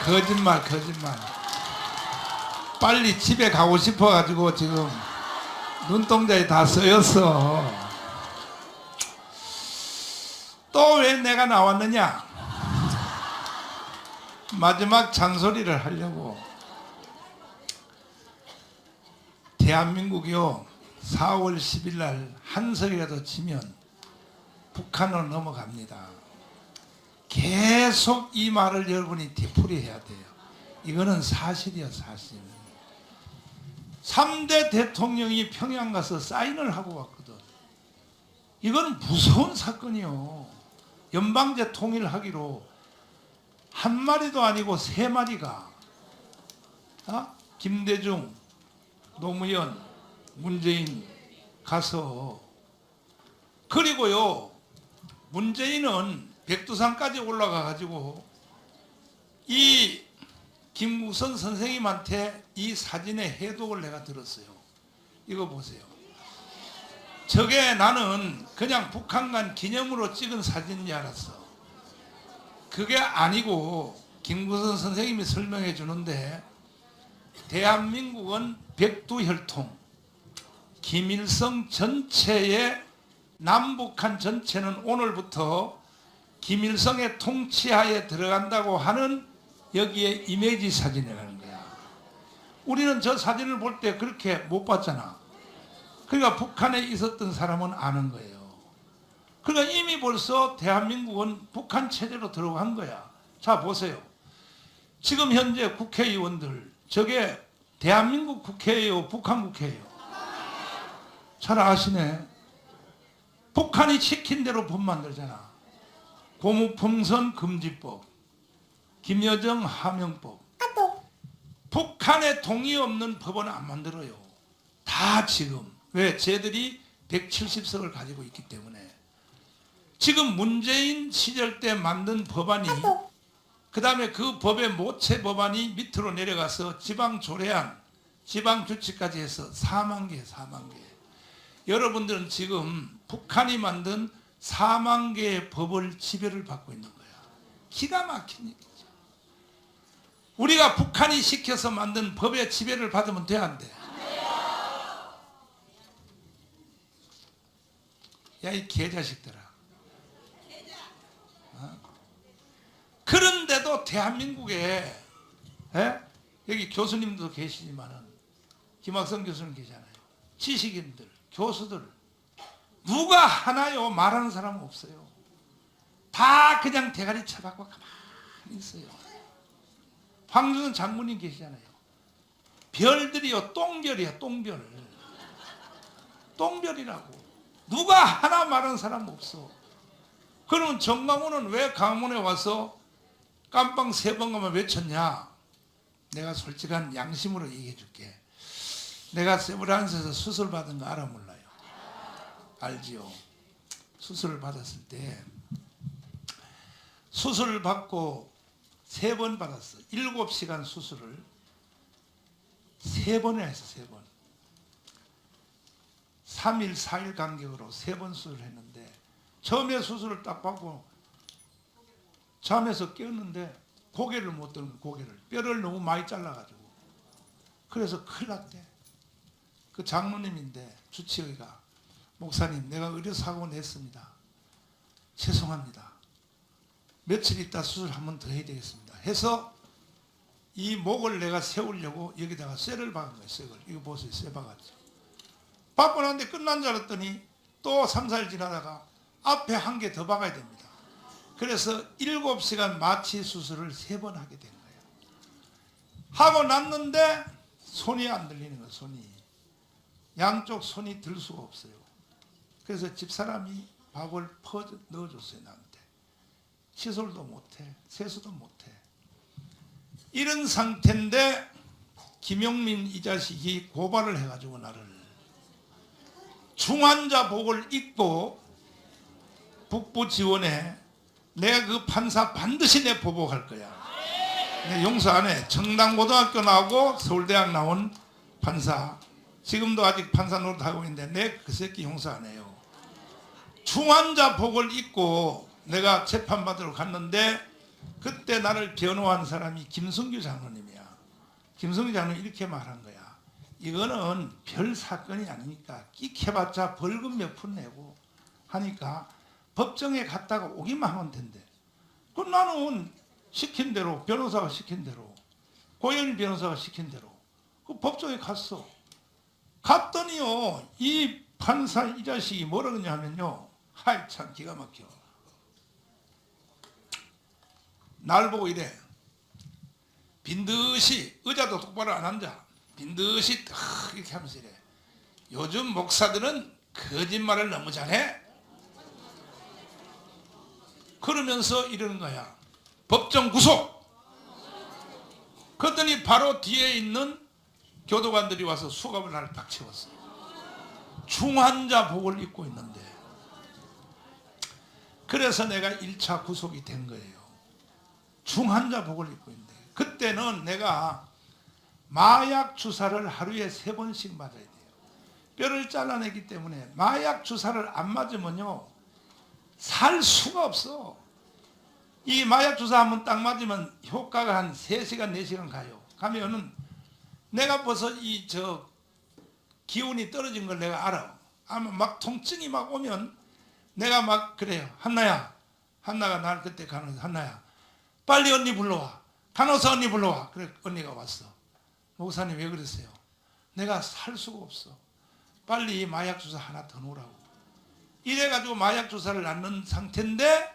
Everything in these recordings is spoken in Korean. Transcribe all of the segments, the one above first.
거짓말. 빨리 집에 가고 싶어가지고 지금 눈동자에 다 쓰였어. 또 왜 내가 나왔느냐? 마지막 잔소리를 하려고. 대한민국이요 4월 10일 날 한석이라도 지면 북한으로 넘어갑니다. 계속 이 말을 여러분이 되풀이해야 돼요. 이거는 사실이야, 사실. 3대 대통령이 평양 가서 사인을 하고 왔거든. 이건 무서운 사건이요. 연방제 통일하기로 한 마리도 아니고 3마리가 김대중, 노무현, 문재인 가서, 그리고요 문재인은 백두산까지 올라가 가지고 이 김무선 선생님한테 이 사진의 해독을 내가 들었어요. 이거 보세요. 저게 나는 그냥 북한 간 기념으로 찍은 사진인 줄 알았어. 그게 아니고 김무선 선생님이 설명해 주는데, 대한민국은 백두혈통, 김일성 전체의 남북한 전체는 오늘부터 김일성의 통치하에 들어간다고 하는 여기에 이미지 사진이라는 거야. 우리는 저 사진을 볼 때 그렇게 못 봤잖아. 그러니까 북한에 있었던 사람은 아는 거예요. 그러니까 이미 벌써 대한민국은 북한 체제로 들어간 거야. 자 보세요. 지금 현재 국회의원들, 저게 대한민국 국회예요, 북한 국회예요? 잘 아시네. 북한이 시킨 대로 법 만들잖아. 고무풍선 금지법, 김여정 하명법. 북한의 동의 없는 법은 안 만들어요. 다 지금. 왜? 쟤들이 170석을 가지고 있기 때문에. 지금 문재인 시절 때 만든 법안이, 그 다음에 그 법의 모체 법안이 밑으로 내려가서 지방조례안, 지방규칙까지 해서 4만 개. 여러분들은 지금 북한이 만든 4만 개의 법을 지배를 받고 있는 거야. 기가 막힌 얘기죠. 우리가 북한이 시켜서 만든 법의 지배를 받으면 돼, 안 돼? 야, 이 개자식들아. 그런데도 대한민국에, 여기 교수님도 계시지만은, 김학성 교수님 계시잖아요. 지식인들, 교수들, 누가 하나요? 말하는 사람은 없어요. 다 그냥 대가리 쳐박고 가만히 있어요. 황준선 장군님 계시잖아요. 별들이요, 똥별이야, 똥별이라고. 누가 하나 말하는 사람 없어. 그러면 정강훈은 왜 강원에 와서 깜빵 3번 가면 외쳤냐? 내가 솔직한 양심으로 얘기해 줄게. 내가 세브란스에서 수술 받은 거 알아, 몰라요? 알지요? 수술을 받았을 때, 수술을 받고 3번 받았어. 7시간 수술을 3번을 했어. 3번. 3일 4일 간격으로 3번 수술을 했는데, 처음에 수술을 딱 받고 잠에서 깨었는데 고개를 못 드는, 고개를, 뼈를 너무 많이 잘라가지고. 그래서 큰일 났대. 그 장로님인데 주치의가, 목사님 내가 의료사고 냈습니다. 죄송합니다. 며칠 있다 수술 한 번 더 해야 되겠습니다. 해서 이 목을 내가 세우려고 여기다가 쇠를 박은 거예요. 쇠를. 이거 보세요. 쇠 박았죠. 박고 나는데 끝난 줄 알았더니 또 3, 4일 지나다가 앞에 한 개 더 박아야 됩니다. 그래서 7시간 마취 수술을 3번 하게 된 거예요. 하고 났는데 손이 안 들리는 거예요. 손이. 양쪽 손이 들 수가 없어요. 그래서 집사람이 밥을 퍼 넣어줬어요, 나한테. 시술도 못해, 세수도 못해. 이런 상태인데 김용민 이 자식이 고발을 해가지고 나를 중환자복을 입고 북부 지원에 내가 그 판사 반드시 내 보복할 거야. 내 용서 안 해. 청담고등학교 나오고 서울대학 나온 판사. 지금도 아직 판사 노릇하고 있는데 내 그 새끼 용서 안 해요. 중환자복을 입고 내가 재판받으러 갔는데 그때 나를 변호한 사람이 김성규 장로님이야. 김성규 장로님 이렇게 말한 거야. 이거는 별 사건이 아니니까 끽해봤자 벌금 몇 푼 내고 하니까 법정에 갔다가 오기만 하면 된대. 그럼 나는 시킨 대로, 변호사가 시킨 대로, 고현일 변호사가 시킨 대로 그 법정에 갔어. 갔더니요, 이 판사 이 자식이 뭐라 그러냐 하면요, 하이 참 기가 막혀. 날 보고 이래. 빈듯이, 의자도 똑바로 안 앉아. 빈듯이 이렇게 하면서 이래. 요즘 목사들은 거짓말을 너무 잘해. 그러면서 이러는 거야. 법정 구속. 그랬더니 바로 뒤에 있는 교도관들이 와서 수갑을 나를 딱 채웠어. 중환자 복을 입고 있는데. 그래서 내가 1차 구속이 된 거예요. 중환자 복을 입고 있는데. 그때는 내가 마약 주사를 하루에 3번씩 맞아야 돼요. 뼈를 잘라내기 때문에 마약 주사를 안 맞으면요, 살 수가 없어. 이 마약 주사 한번 딱 맞으면 효과가 한 3시간 4시간 가요. 가면은 내가 벌써 기운이 떨어진 걸 내가 알아. 아마 막 통증이 막 오면 내가 막 그래요. 한나가 날 그때 간호사, 한나야 빨리 언니 불러와. 간호사 언니 불러와. 그래 언니가 왔어. 목사님 왜 그랬어요? 내가 살 수가 없어. 빨리 마약 주사 하나 더 놓으라고. 이래가지고 마약 주사를 놨는 상태인데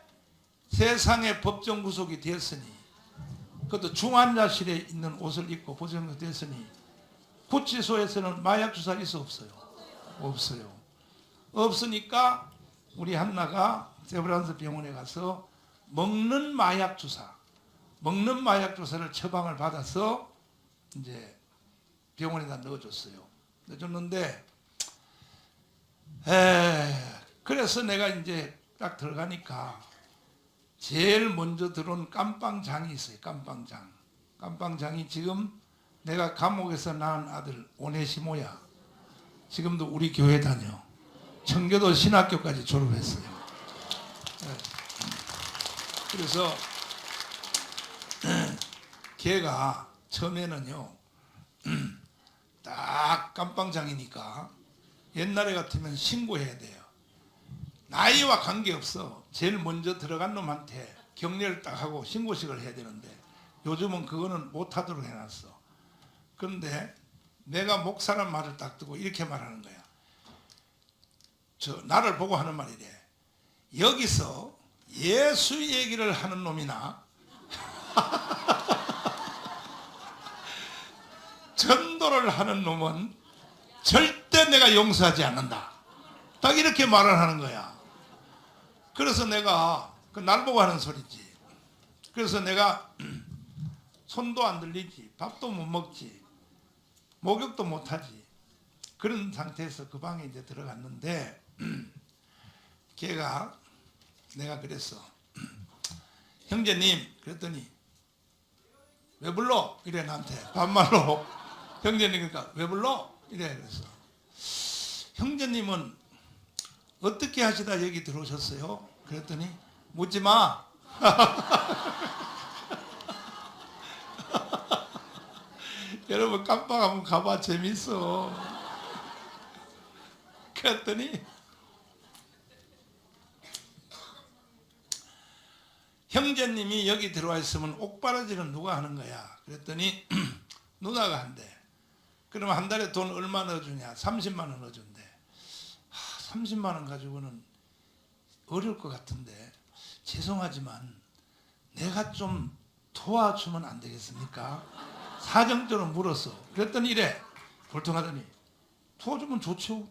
세상에 법정 구속이 되었으니, 그것도 중환자실에 있는 옷을 입고 보정이 됐으니, 구치소에서는 마약 주사 있어 없어요? 없어요. 없으니까 우리 한나가 세브란스 병원에 가서 먹는 마약 주사를 처방을 받아서 이제 병원에다 넣어줬어요. 넣어줬는데, 그래서 내가 이제 딱 들어가니까 제일 먼저 들어온 깜빵장이 있어요. 깜빵장이 지금 내가 감옥에서 낳은 아들 오네시모야. 지금도 우리 교회 다녀. 청교도 신학교까지 졸업했어요. 그래서 걔가 처음에는요, 딱 깜빵장이니까 옛날에 같으면 신고해야 돼요. 나이와 관계없어. 제일 먼저 들어간 놈한테 격려를 딱 하고 신고식을 해야 되는데 요즘은 그거는 못하도록 해놨어. 그런데 내가 목사란 말을 딱 듣고 이렇게 말하는 거야. 나를 보고 하는 말이래. 여기서 예수 얘기를 하는 놈이나 전도를 하는 놈은 절대 내가 용서하지 않는다. 딱 이렇게 말을 하는 거야. 그래서 내가 날 보고 하는 소리지. 그래서 내가 손도 안 들리지, 밥도 못 먹지, 목욕도 못 하지. 그런 상태에서 그 방에 이제 들어갔는데 걔가, 내가 그랬어. 형제님, 그랬더니 왜 불러? 이래 나한테 반말로. 형제님, 그러니까 왜 불러? 이래. 그래서 형제님은 어떻게 하시다 여기 들어오셨어요? 그랬더니 묻지 마. 여러분 깜빡 한번 가봐. 재밌어. 그랬더니 형제님이 여기 들어와 있으면 옥바라지는 누가 하는 거야? 그랬더니 누나가 한대. 그러면 한 달에 돈 얼마 넣어주냐? 30만 원 넣어준대. 30만 원 가지고는 어려울 것 같은데 죄송하지만 내가 좀 도와주면 안 되겠습니까? 사정적으로 물었어. 그랬더니 이래 볼통하더니 도와주면 좋죠.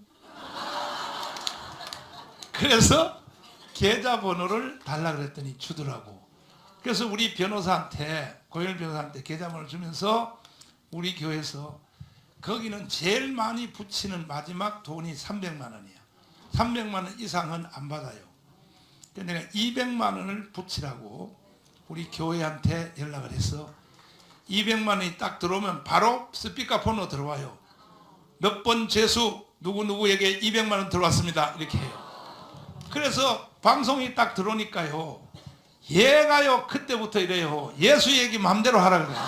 그래서 계좌번호를 달라 그랬더니 주더라고. 그래서 우리 변호사한테, 고현일 변호사한테 계좌번호를 주면서 우리 교회에서 거기는 제일 많이 붙이는 마지막 돈이 300만 원이야. 300만 원 이상은 안 받아요. 그래서 내가 200만 원을 붙이라고 우리 교회한테 연락을 해서 200만 원이 딱 들어오면 바로 스피커폰으로 들어와요. 몇 번 죄수 누구누구에게 200만 원 들어왔습니다. 이렇게 해요. 그래서 방송이 딱 들어오니까요, 얘가요 그때부터 이래요. 예수 얘기 마음대로 하라 그래요.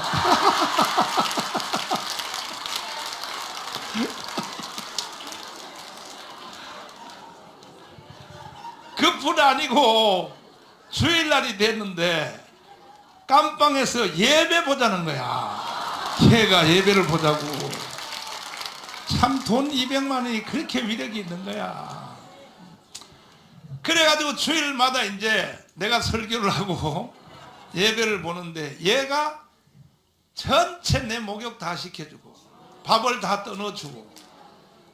그뿐 아니고 주일날이 됐는데 깜빵에서 예배 보자는 거야. 걔가 예배를 보자고. 참 돈 200만 원이 그렇게 위력이 있는 거야. 그래가지고 주일마다 이제 내가 설교를 하고 예배를 보는데 얘가 전체 내 목욕 다 시켜주고 밥을 다 떠넣어주고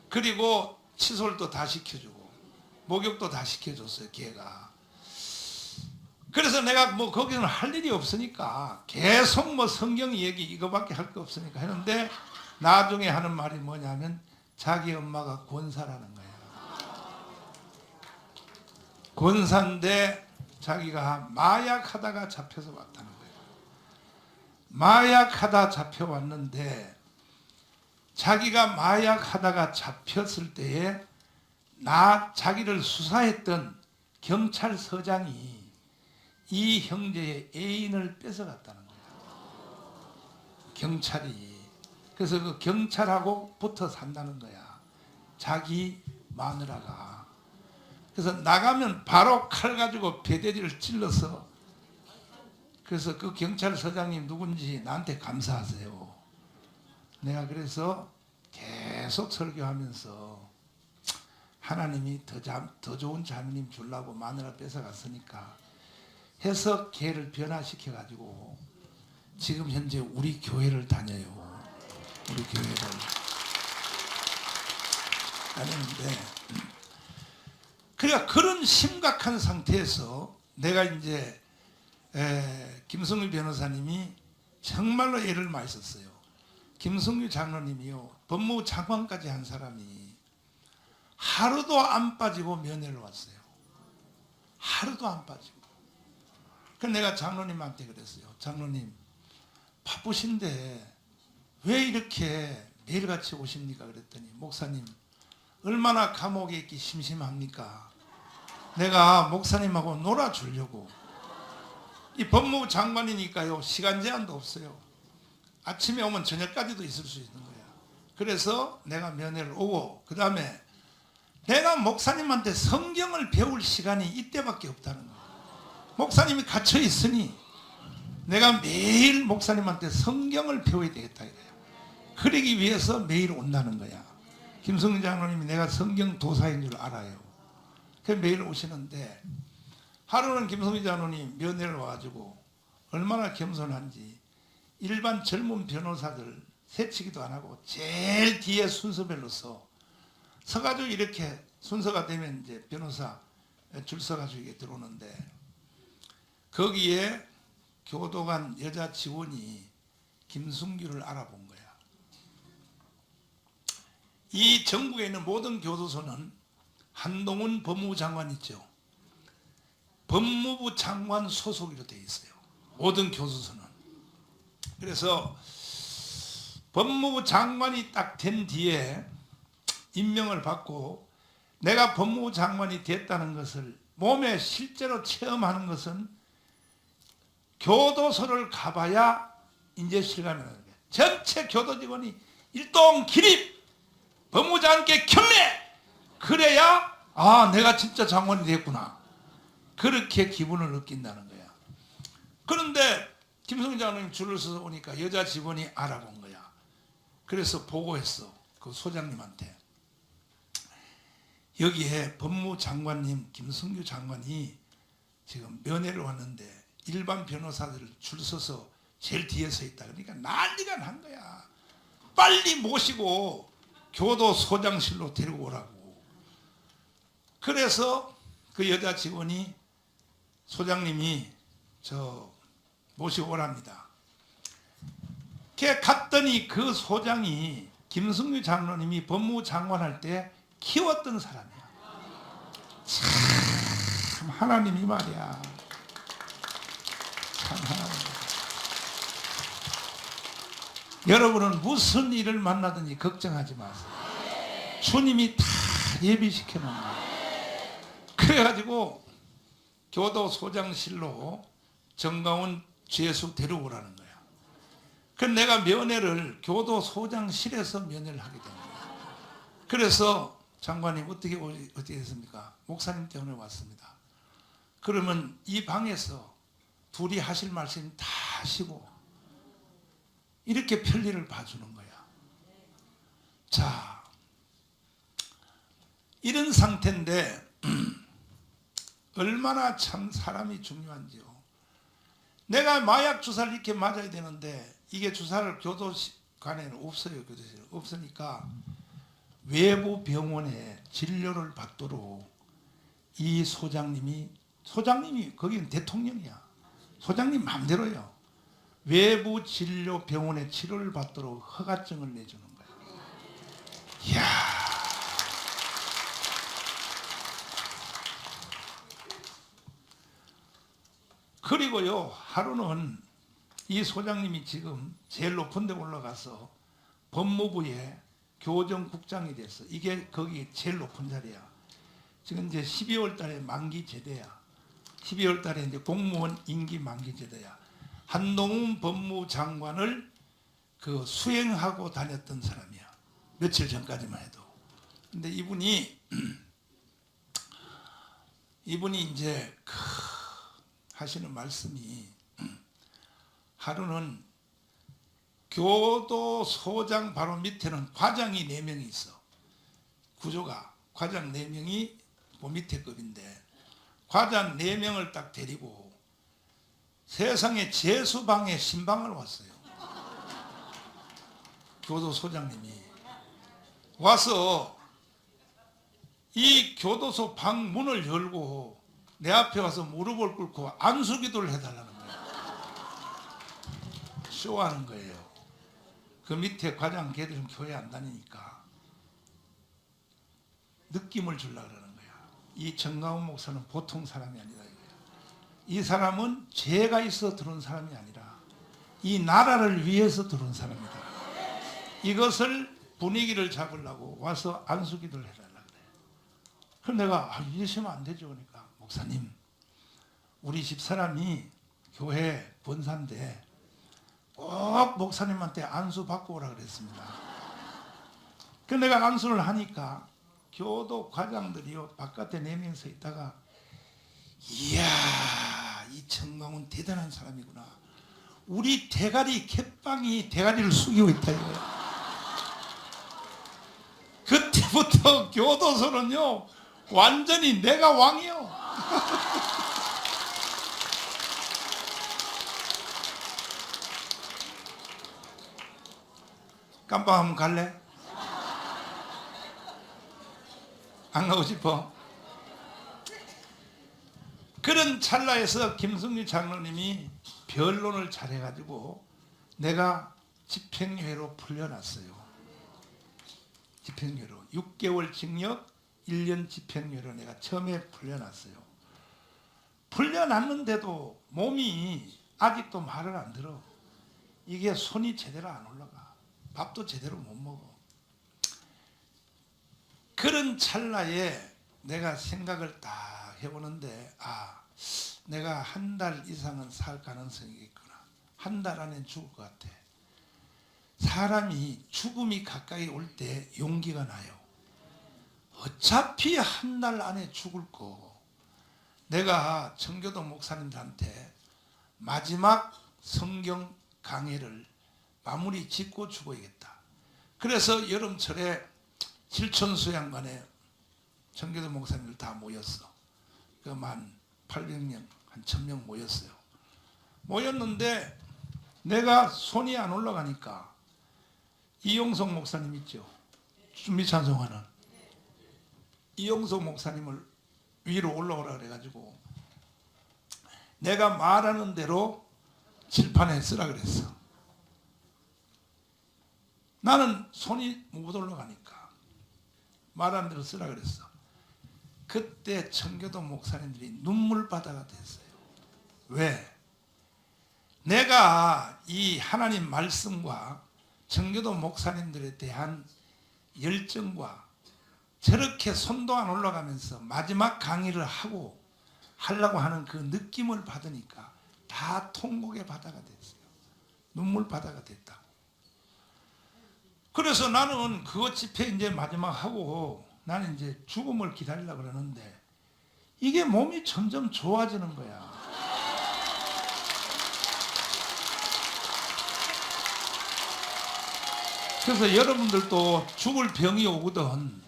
그리고 칫솔도 다 시켜주고 목욕도 다 시켜줬어요. 걔가. 그래서 내가 뭐 거기는 할 일이 없으니까 계속 뭐 성경 얘기 이거밖에 할 거 없으니까 했는데 나중에 하는 말이 뭐냐면 자기 엄마가 권사라는 거야. 권사인데 자기가 마약하다가 잡혀서 왔다는 거예요. 마약하다 잡혀왔는데 자기가 마약하다가 잡혔을 때에 자기를 수사했던 경찰서장이 이 형제의 애인을 뺏어갔다는 거야. 경찰이. 그래서 그 경찰하고 붙어 산다는 거야. 자기 마누라가. 그래서 나가면 바로 칼 가지고 배대지를 찔러서 그래서 그 경찰서장님 누군지 나한테 감사하세요. 내가 그래서 계속 설교하면서 하나님이 더 좋은 자매님 주려고 마누라 뺏어갔으니까 해서 걔를 변화시켜 가지고 지금 현재 우리 교회를 다녀요. 우리 교회를 다니는데 그러니까 그런 심각한 상태에서 내가 이제 김성규 변호사님이 정말로 애를 많이 썼어요. 김성규 장로님이요 법무부 장관까지 한 사람이 하루도 안 빠지고 면회를 왔어요. 하루도 안 빠지고. 그래서 내가 장로님한테 그랬어요. 장로님 바쁘신데 왜 이렇게 매일같이 오십니까? 그랬더니 목사님 얼마나 감옥에 있기 심심합니까? 내가 목사님하고 놀아주려고. 이 법무부 장관이니까요 시간 제한도 없어요. 아침에 오면 저녁까지도 있을 수 있는 거야. 그래서 내가 면회를 오고 그 다음에 내가 목사님한테 성경을 배울 시간이 이때밖에 없다는 거야. 목사님이 갇혀 있으니 내가 매일 목사님한테 성경을 배워야 되겠다 이거야. 그러기 위해서 매일 온다는 거야. 김성준 장로님이 내가 성경 도사인 줄 알아요. 그래서 매일 오시는데 하루는 김성준 장로님 면회를 와가지고 얼마나 겸손한지 일반 젊은 변호사들 새치기도 안 하고 제일 뒤에 순서별로 서가지고 이렇게 순서가 되면 이제 변호사 줄 서가지고 이게 들어오는데 거기에 교도관 여자 직원이 김승규를 알아본 거야. 이 전국에 있는 모든 교도소는 한동훈 법무부 장관 있죠. 법무부 장관 소속으로 되어 있어요. 모든 교도소는. 그래서 법무부 장관이 딱 된 뒤에 임명을 받고 내가 법무부 장관이 됐다는 것을 몸에 실제로 체험하는 것은 교도소를 가봐야 이제 실감이 나는 거예요. 전체 교도 직원이 일동 기립 법무부 장관께 경례! 그래야 내가 진짜 장관이 됐구나. 그렇게 기분을 느낀다는 거야. 그런데 김성준 장로님 줄을 서서 오니까 여자 직원이 알아본 거야. 그래서 보고했어. 그 소장님한테. 여기에 법무부 장관님 김성규 장관이 지금 면회를 왔는데 일반 변호사들 줄 서서 제일 뒤에 서 있다. 그러니까 난리가 난 거야. 빨리 모시고 교도소장실로 데리고 오라고. 그래서 그 여자 직원이 소장님이 모시고 오랍니다. 걔 갔더니 그 소장이 김승규 장로님이 법무부 장관 할 때 키웠던 사람이야. 참 하나님이 말이야. 참 하나님. 여러분은 무슨 일을 만나든지 걱정하지 마세요. 주님이 다 예비시켜 놓은 거예요. 그래가지고 교도소장실로 정가운 죄수 데려오라는 거야. 그래서 내가 면회를 교도소장실에서 면회를 하게 된 거야. 그래서 장관님 어떻게 됐습니까? 목사님 때문에 왔습니다. 그러면 이 방에서 둘이 하실 말씀 다 하시고 이렇게 편리를 봐주는 거야. 자, 이런 상태인데 얼마나 참 사람이 중요한지요. 내가 마약 주사를 이렇게 맞아야 되는데 이게 주사를 교도관에는 없어요. 교도실에 없으니까 외부 병원에 진료를 받도록 이 소장님이 거기는 대통령이야. 소장님 마음대로요. 외부 진료 병원에 치료를 받도록 허가증을 내주는 거야. 이야. 그리고요, 하루는 이 소장님이 지금 제일 높은 데 올라가서 법무부에 교정국장이 됐어. 이게 거기 제일 높은 자리야. 지금 이제 12월 달에 만기 제대야. 12월 달에 이제 공무원 임기 만기 제대야. 한동훈 법무장관을 그 수행하고 다녔던 사람이야. 며칠 전까지만 해도. 근데 이분이 이제 하시는 말씀이 하루는 교도소장 바로 밑에는 과장이 4명이 있어. 구조가 과장 4명이 그 밑에 급인데 과장 4명을 딱 데리고 세상에 제수방에 신방을 왔어요. 교도소장님이 와서 이 교도소 방 문을 열고 내 앞에 와서 무릎을 꿇고 안수기도를 해달라는 거예요. 쇼하는 거예요. 그 밑에 과장 걔들은 교회 안 다니니까 느낌을 주려고 그러는 거야. 이 정가운 목사는 보통 사람이 아니다 이거야. 이 사람은 죄가 있어 들어온 사람이 아니라 이 나라를 위해서 들어온 사람이다. 이것을 분위기를 잡으려고 와서 안수기도를 해달라고 그래. 그럼 내가 이러시면 안 되죠. 그러니까 목사님, 우리 집사람이 교회 권사인데 꼭 목사님한테 안수 받고 오라 그랬습니다. 그래서 내가 안수를 하니까 교도 과장들이요 바깥에 4명 서 있다가 이야, 이 정강훈 대단한 사람이구나. 우리 대가리 캣빵이 대가리를 숙이고 있다 이거야. 그때부터 교도소는요 완전히 내가 왕이요. 깜빵 한번 갈래? 안 가고 싶어? 그런 찰나에서 김승리 장로님이 변론을 잘해가지고 내가 집행유예로 풀려났어요. 집행유예로 6개월 징역 1년 집행유예로 내가 처음에 풀려났어요. 풀려났는데도 몸이 아직도 말을 안 들어. 이게 손이 제대로 안 올라가. 밥도 제대로 못 먹어. 그런 찰나에 내가 생각을 딱 해보는데 내가 한 달 이상은 살 가능성이 있구나. 한 달 안에 죽을 것 같아. 사람이 죽음이 가까이 올 때 용기가 나요. 어차피 한 달 안에 죽을 거. 내가 청교도 목사님들한테 마지막 성경 강해를 마무리 짓고 죽어야겠다. 그래서 여름철에 질천수양관에 청교도 목사님들 다 모였어. 그 800명, 한 1000명 모였어요. 모였는데 내가 손이 안 올라가니까 이용석 목사님 있죠. 준비 찬송하는 이용석 목사님을 위로 올라오라 그래가지고 내가 말하는 대로 칠판에 쓰라 그랬어. 나는 손이 못 올라가니까 말하는 대로 쓰라 그랬어. 그때 청교도 목사님들이 눈물바다가 됐어요. 왜? 내가 이 하나님 말씀과 청교도 목사님들에 대한 열정과 저렇게 손도 안 올라가면서 마지막 강의를 하려고 하는 그 느낌을 받으니까 다 통곡의 바다가 됐어요. 눈물 바다가 됐다고. 그래서 나는 그것 집회 이제 마지막 하고 나는 이제 죽음을 기다리려고 그러는데 이게 몸이 점점 좋아지는 거야. 그래서 여러분들도 죽을 병이 오거든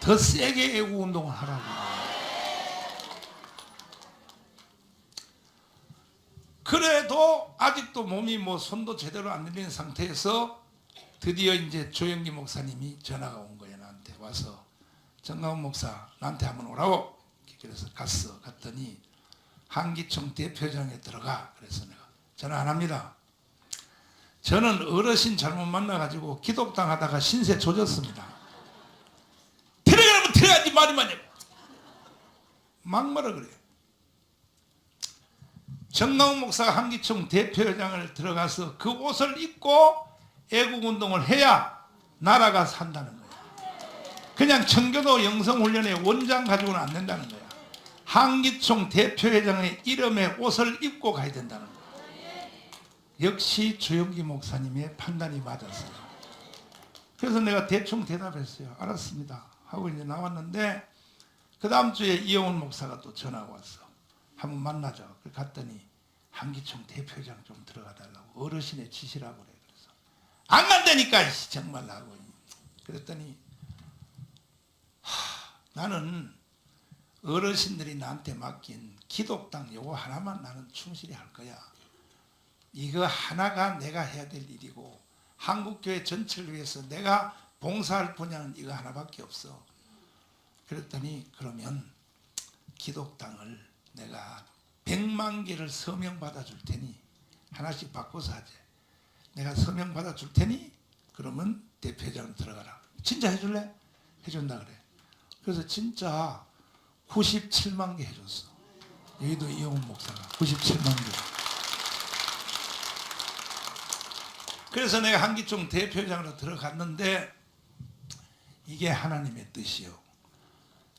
더 세게 애국 운동을 하라고. 그래도 아직도 몸이 뭐 손도 제대로 안 들리는 상태에서 드디어 이제 조영기 목사님이 전화가 온 거예요. 나한테 와서 정강훈 목사 나한테 한번 오라고. 그래서 갔더니 한기총 대표장에 들어가. 그래서 내가 전화 안 합니다. 저는 어르신 잘못 만나가지고 기독당 하다가 신세 조졌습니다. 들어가면 들어가지 말이만 해. 막말을 그래요. 정강훈 목사가 한기총 대표장을 들어가서 그 옷을 입고 애국운동을 해야 나라가 산다는 거야. 그냥 청교도 영성훈련의 원장 가지고는 안 된다는 거야. 한기총 대표회장의 이름에 옷을 입고 가야 된다는 거야. 역시 조영기 목사님의 판단이 맞았어요. 그래서 내가 대충 대답했어요. 알았습니다 하고 이제 나왔는데 그 다음 주에 이영훈 목사가 또 전화가 왔어. 한번 만나자. 갔더니 한기총 대표회장 좀 들어가 달라고 어르신의 지시라고 그래. 그래서 안 간다니까 정말 하고. 그랬더니 나는 어르신들이 나한테 맡긴 기독당 요거 하나만 나는 충실히 할 거야. 이거 하나가 내가 해야 될 일이고 한국교회 전체를 위해서 내가 봉사할 분야는 이거 하나밖에 없어. 그랬더니 그러면 기독당을 내가 100만 개를 서명 받아줄 테니 하나씩 바꿔서 하재. 내가 서명 받아줄 테니 그러면 대표회장 들어가라. 진짜 해줄래? 해준다 그래. 그래서 진짜 97만 개 해줬어. 여기도 이영훈 목사가 97만 개. 그래서 내가 한기총 대표회장으로 들어갔는데 이게 하나님의 뜻이요.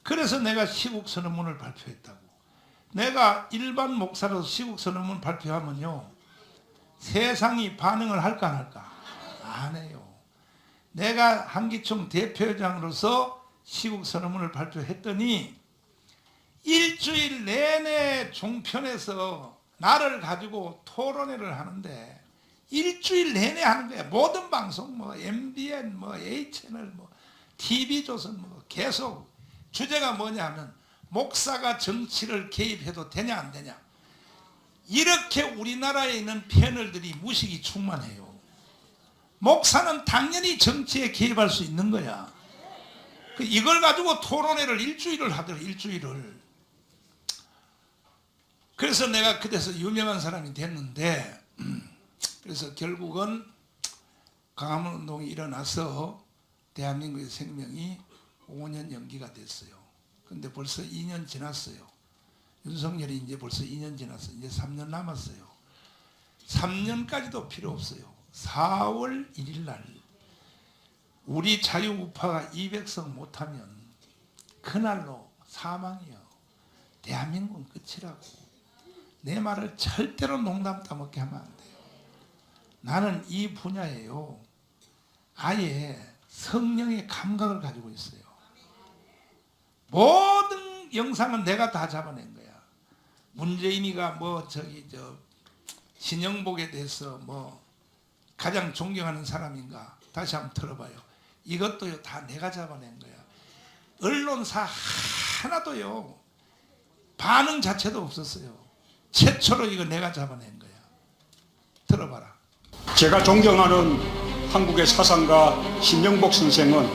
그래서 내가 시국선언문을 발표했다고. 내가 일반 목사로서 시국선언문 발표하면요 세상이 반응을 할까 안 할까? 안 해요. 내가 한기총 대표회장으로서 시국선언문을 발표했더니 일주일 내내 종편에서 나를 가지고 토론회를 하는데 일주일 내내 하는 거야. 모든 방송 뭐 MBN 뭐 A채널 뭐 TV조선 뭐 계속 주제가 뭐냐 하면 목사가 정치를 개입해도 되냐 안 되냐. 이렇게 우리나라에 있는 패널들이 무식이 충만해요. 목사는 당연히 정치에 개입할 수 있는 거야. 이걸 가지고 토론회를 일주일을 하더라. 일주일을. 그래서 내가 그래서 유명한 사람이 됐는데 그래서 결국은 광화문 운동이 일어나서 대한민국의 생명이 5년 연기가 됐어요. 근데 벌써 2년 지났어요. 윤석열이 이제 벌써 2년 지났어요. 이제 3년 남았어요. 3년까지도 필요 없어요. 4월 1일 날 우리 자유우파가 200석 못하면 그날로 사망이요. 대한민국은 끝이라고. 내 말을 절대로 농담 따먹게 하면 안 돼요. 나는 이 분야에요. 아예 성령의 감각을 가지고 있어요. 모든 영상은 내가 다 잡아낸 거야. 문재인이가 뭐 신영복에 대해서 뭐 가장 존경하는 사람인가 다시 한번 들어봐요. 이것도요 다 내가 잡아낸 거야. 언론사 하나도요 반응 자체도 없었어요. 최초로 이거 내가 잡아낸 거야. 들어봐라. 제가 존경하는 한국의 사상가 신영복 선생은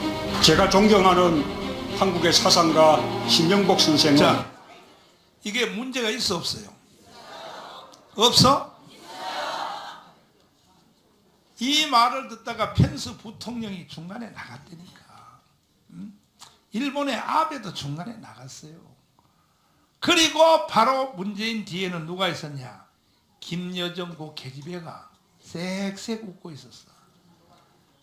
자, 이게 문제가 있어 없어요? 없어? 이 말을 듣다가 펜스 부통령이 중간에 나갔다니까. 일본의 아베도 중간에 나갔어요. 그리고 바로 문재인 뒤에는 누가 있었냐? 김여정 그 계집애가 쌕쌕 웃고 있었어.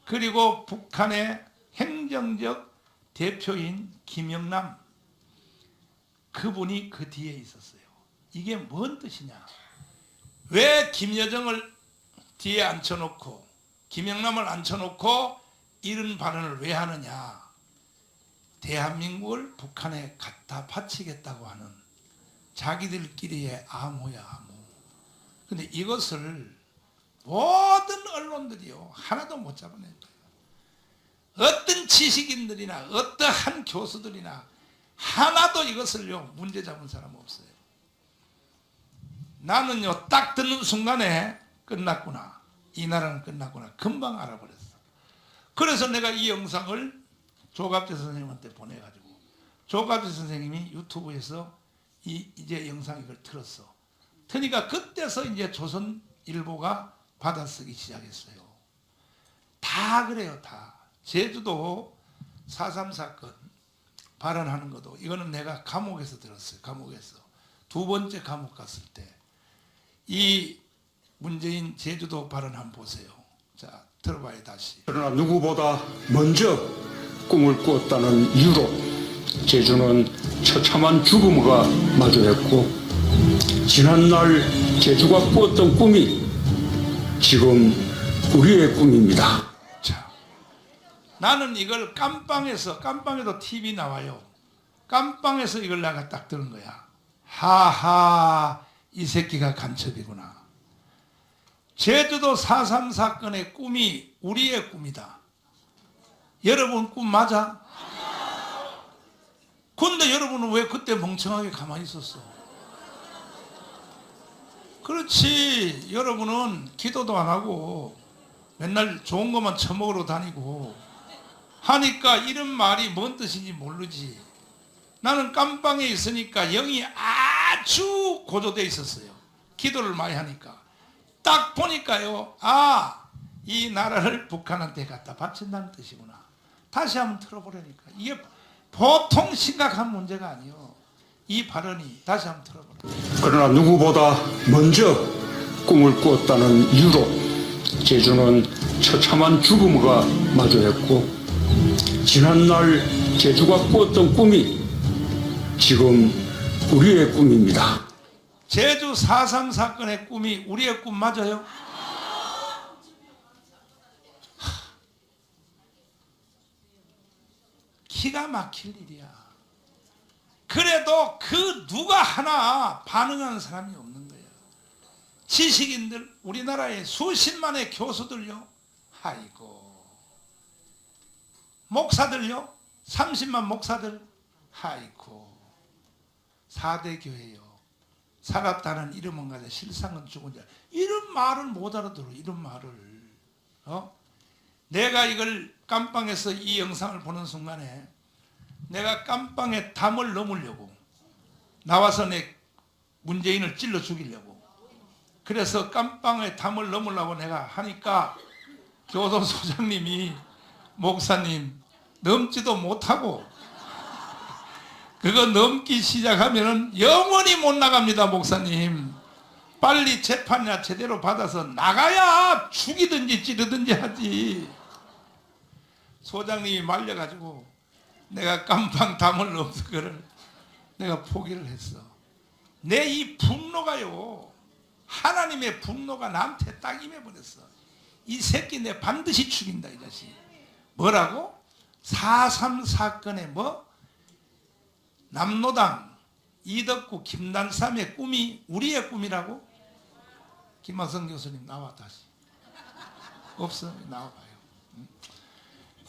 그리고 북한의 행정적 대표인 김영남 그분이 그 뒤에 있었어요. 이게 뭔 뜻이냐? 왜 김여정을 뒤에 앉혀놓고 김영남을 앉혀놓고 이런 발언을 왜 하느냐. 대한민국을 북한에 갖다 바치겠다고 하는 자기들끼리의 암호야 암호. 근데 이것을 모든 언론들이요 하나도 못 잡아낸 거예요. 어떤 지식인들이나 어떠한 교수들이나 하나도 이것을요 문제 잡은 사람 없어요. 나는요 딱 듣는 순간에 끝났구나, 이 나라는 끝났구나 금방 알아버렸어. 그래서 내가 이 영상을 조갑재 선생님한테 보내가지고 조갑재 선생님이 유튜브에서 이제 영상 이걸 틀었어. 그러니까 그때서 이제 조선일보가 받아쓰기 시작했어요. 다 그래요. 다. 제주도 4.3 사건 발언하는 것도 이거는 내가 감옥에서 들었어요. 감옥에서 두 번째 감옥 갔을 때 이 문재인 제주도 발언 한번 보세요. 자, 들어봐요 다시. 그러나 누구보다 먼저 꿈을 꾸었다는 이유로 제주는 처참한 죽음과 마주했고, 지난날 제주가 꾸었던 꿈이 지금 우리의 꿈입니다. 자, 나는 이걸 깜빵에도 TV 나와요. 깜빵에서 이걸 내가 딱 들은 거야. 하하, 이 새끼가 간첩이구나. 제주도 4.3 사건의 꿈이 우리의 꿈이다. 여러분 꿈 맞아? 근데 여러분은 왜 그때 멍청하게 가만히 있었어? 그렇지. 여러분은 기도도 안 하고 맨날 좋은 것만 처먹으러 다니고 하니까 이런 말이 뭔 뜻인지 모르지. 나는 깜빵에 있으니까 영이 아주 고조되어 있었어요. 기도를 많이 하니까. 딱 보니까요, 아, 이 나라를 북한한테 갖다 바친다는 뜻이구나. 다시 한번 틀어보려니까 이게 보통 심각한 문제가 아니요. 이 발언이 다시 한번 틀어보려니까. 그러나 누구보다 먼저 꿈을 꾸었다는 이유로 제주는 처참한 죽음과 마주했고, 지난날 제주가 꾸었던 꿈이 지금 우리의 꿈입니다. 제주 4.3 사건의 꿈이 우리의 꿈 맞아요? 기가 막힐 일이야. 그래도 그 누가 하나 반응하는 사람이 없는 거예요. 지식인들, 우리나라의 수십만의 교수들요, 아이고. 목사들요, 30만 목사들, 아이고. 4대 교회요. 살았다는 이름은 가져 실상은 죽은 자. 이런 말을 못 알아들어. 이런 말을. 내가 이걸 깜빵에서 이 영상을 보는 순간에 내가 깜빵에 담을 넘으려고 나와서 내 문재인을 찔러 죽이려고, 그래서 깜빵에 담을 넘으려고 내가 하니까 교도소장님이 목사님 넘지도 못하고 그거 넘기 시작하면은 영원히 못 나갑니다. 목사님 빨리 재판이나 제대로 받아서 나가야 죽이든지 찌르든지 하지. 소장님이 말려가지고 내가 깜빵 담을 넘는 거를 내가 포기를 했어. 내 이 분노가요, 하나님의 분노가 나한테 딱 임해버렸어. 이 새끼 내 반드시 죽인다 이 자식. 뭐라고? 4.3 사건에 뭐? 남로당 이덕구 김단삼의 꿈이 우리의 꿈이라고? 김하성 교수님 나와 다시. 없어? 나와봐요.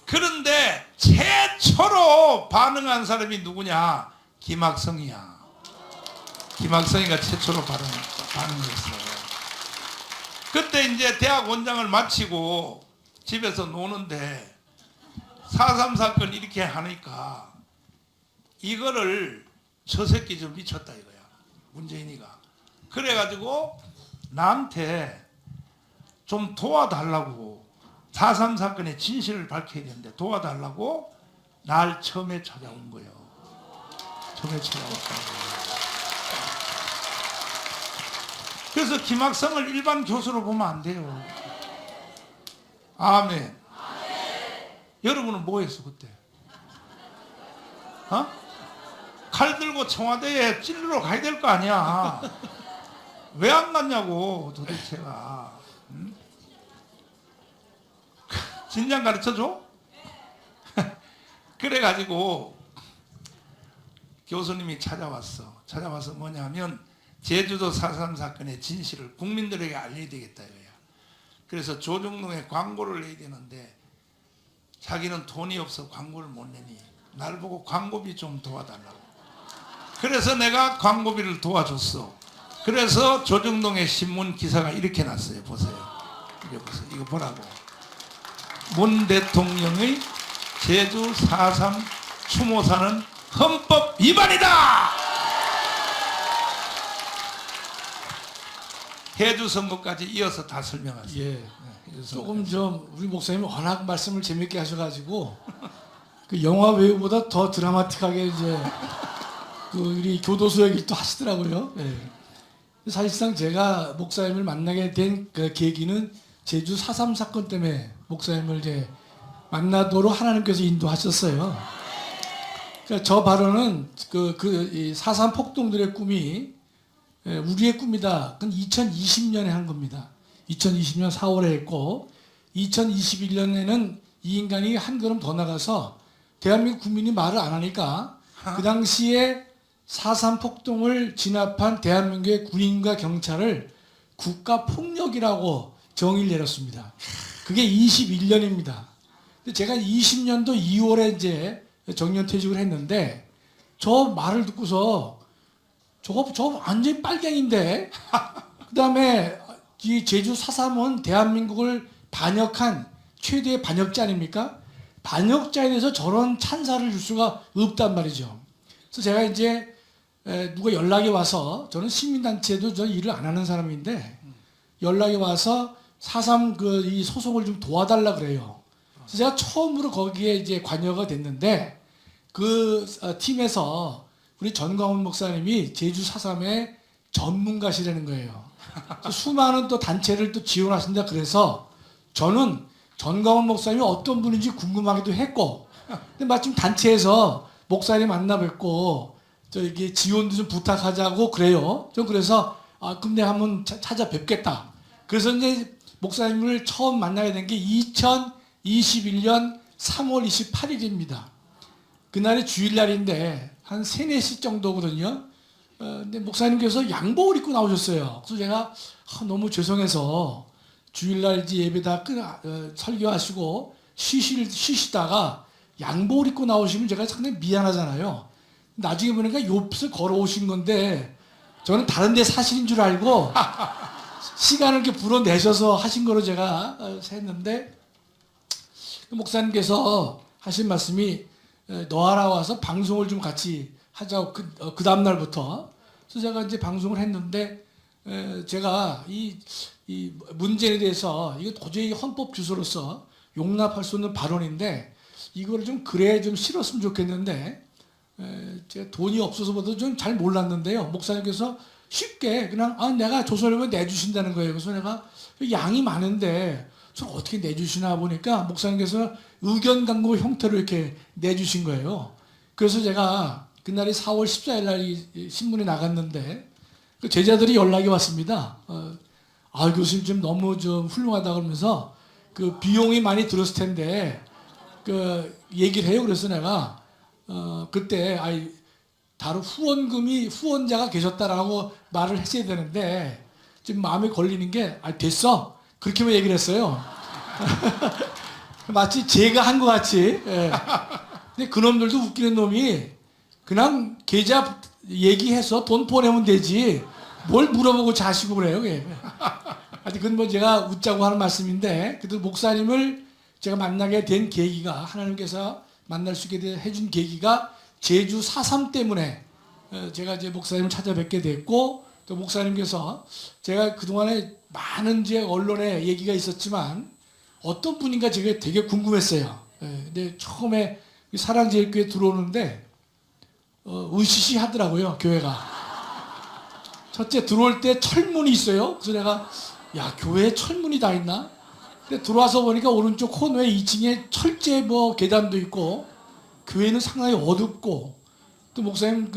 그런데 최초로 반응한 사람이 누구냐? 김학성이야. 김학성이가 최초로 반응했어. 그때 이제 대학 원장을 마치고 집에서 노는데 4.3 사건 이렇게 하니까 이거를 저 새끼 좀 미쳤다 이거야. 문재인이가. 그래가지고 나한테 좀 도와달라고, 4.3 사건의 진실을 밝혀야 되는데 도와달라고 날 처음에 찾아온 거예요. 처음에 찾아왔다고. 그래서 김학성을 일반 교수로 보면 안 돼요. 아멘. 여러분은 뭐 했어 그때? 칼 들고 청와대에 찔러 가야 될 거 아니야. 왜 안 갔냐고 도대체가. 응? 진작 가르쳐줘? 그래가지고 교수님이 찾아와서 뭐냐면 제주도 4.3 사건의 진실을 국민들에게 알려야 되겠다 이거야. 그래서 조중동에 광고를 내야 되는데 자기는 돈이 없어 광고를 못 내니 날 보고 광고비 좀 도와달라고. 그래서 내가 광고비를 도와줬어. 그래서 조중동의 신문 기사가 이렇게 났어요. 보세요. 이거 보세요. 이거 보라고. 문 대통령의 제주 4.3 추모사는 헌법 위반이다. 해주 선거까지 이어서 다 설명하세요. 예. 조금 좀 우리 목사님이 워낙 말씀을 재밌게 하셔가지고 그 영화 배우보다 더 드라마틱하게 이제 그 우리 교도소 얘기를 또 하시더라고요. 예. 사실상 제가 목사님을 만나게 된 그 계기는 제주 4.3 사건 때문에 목사님을 이제 만나도록 하나님께서 인도하셨어요. 그러니까 저 발언은 이 4.3 폭동들의 꿈이 우리의 꿈이다. 그건 2020년에 한 겁니다. 2020년 4월에 했고 2021년에는 이 인간이 한 걸음 더 나가서 대한민국 국민이 말을 안 하니까 그 당시에 4.3 폭동을 진압한 대한민국의 군인과 경찰을 국가폭력이라고 정의를 내렸습니다. 그게 21년입니다. 근데 제가 20년도 2월에 이제 정년퇴직을 했는데 저 말을 듣고서 저거 완전히 빨갱인데 그 다음에 이 제주 4.3은 대한민국을 반역한 최대의 반역자 아닙니까? 반역자에 대해서 저런 찬사를 줄 수가 없단 말이죠. 그래서 제가 이제 누가 연락이 와서 저는 시민단체도 저 일을 안 하는 사람인데 연락이 와서 4.3 이 소송을 좀 도와달라 그래요. 그래서 제가 처음으로 거기에 이제 관여가 됐는데 그 팀에서 우리 전광훈 목사님이 제주 4.3의 전문가시라는 거예요. 수많은 또 단체를 또 지원하신다 그래서 저는 전광훈 목사님이 어떤 분인지 궁금하기도 했고, 근데 마침 단체에서 목사님 만나 뵙고 이게 지원도 좀 부탁하자고 그래요. 좀 그래서 그럼 내가 한번 찾아뵙겠다. 그래서 이제 목사님을 처음 만나게 된 게 2021년 3월 28일입니다. 그날이 주일날인데 한 3, 4시 정도거든요. 근데 목사님께서 양복을 입고 나오셨어요. 그래서 제가 너무 죄송해서 주일날 이제 예배 다 설교하시고 쉬시다가 양복을 입고 나오시면 제가 상당히 미안하잖아요. 나중에 보니까 욥스 걸어오신 건데 저는 다른 데 사실인 줄 알고 시간을 이렇게 불어내셔서 하신 거로 제가 했는데 목사님께서 하신 말씀이 너하라 와서 방송을 좀 같이 하자고 그 다음 날부터. 그래서 제가 이제 방송을 했는데 제가 이 문제에 대해서 이거 도저히 헌법 주소로서 용납할 수 없는 발언인데 이거를 좀 글에 좀 실었으면 좋겠는데 제가 돈이 없어서보다 좀 잘 몰랐는데요. 목사님께서 쉽게 그냥 내가 조서를 내주신다는 거예요. 그래서 내가 양이 많은데 어떻게 내주시나 보니까 목사님께서 의견 강구 형태로 이렇게 내주신 거예요. 그래서 제가 그날이 4월 14일 날 신문에 나갔는데 그 제자들이 연락이 왔습니다. 교수님 좀 너무 좀 훌륭하다 그러면서 그 비용이 많이 들었을 텐데 그 얘기를 해요. 그래서 내가 그때 다른 후원자가 계셨다라고 말을 했어야 되는데 지금 마음에 걸리는 게 됐어. 그렇게만 얘기를 했어요. 마치 제가 한 것 같이. 예. 근데 그놈들도 웃기는 놈이 그냥 계좌 얘기해서 돈 보내면 되지 뭘 물어보고 자시고 그래요. 하여튼 그건 뭐 제가 웃자고 하는 말씀인데 그래도 목사님을 제가 만나게 된 계기가 하나님께서 만날 수 있게 해준 계기가 제주 4.3 때문에 제가 이제 목사님을 찾아뵙게 됐고 또 목사님께서 제가 그동안에 많은 이제 언론에 얘기가 있었지만 어떤 분인가 제가 되게 궁금했어요. 근데 처음에 사랑제일교회 들어오는데 으시시 하더라고요. 교회가. 첫째 들어올 때 철문이 있어요. 그래서 내가 교회에 철문이 다 있나? 근데 들어와서 보니까 오른쪽 코너에 2층에 철제 계단도 있고 교회는 상당히 어둡고 또 목사님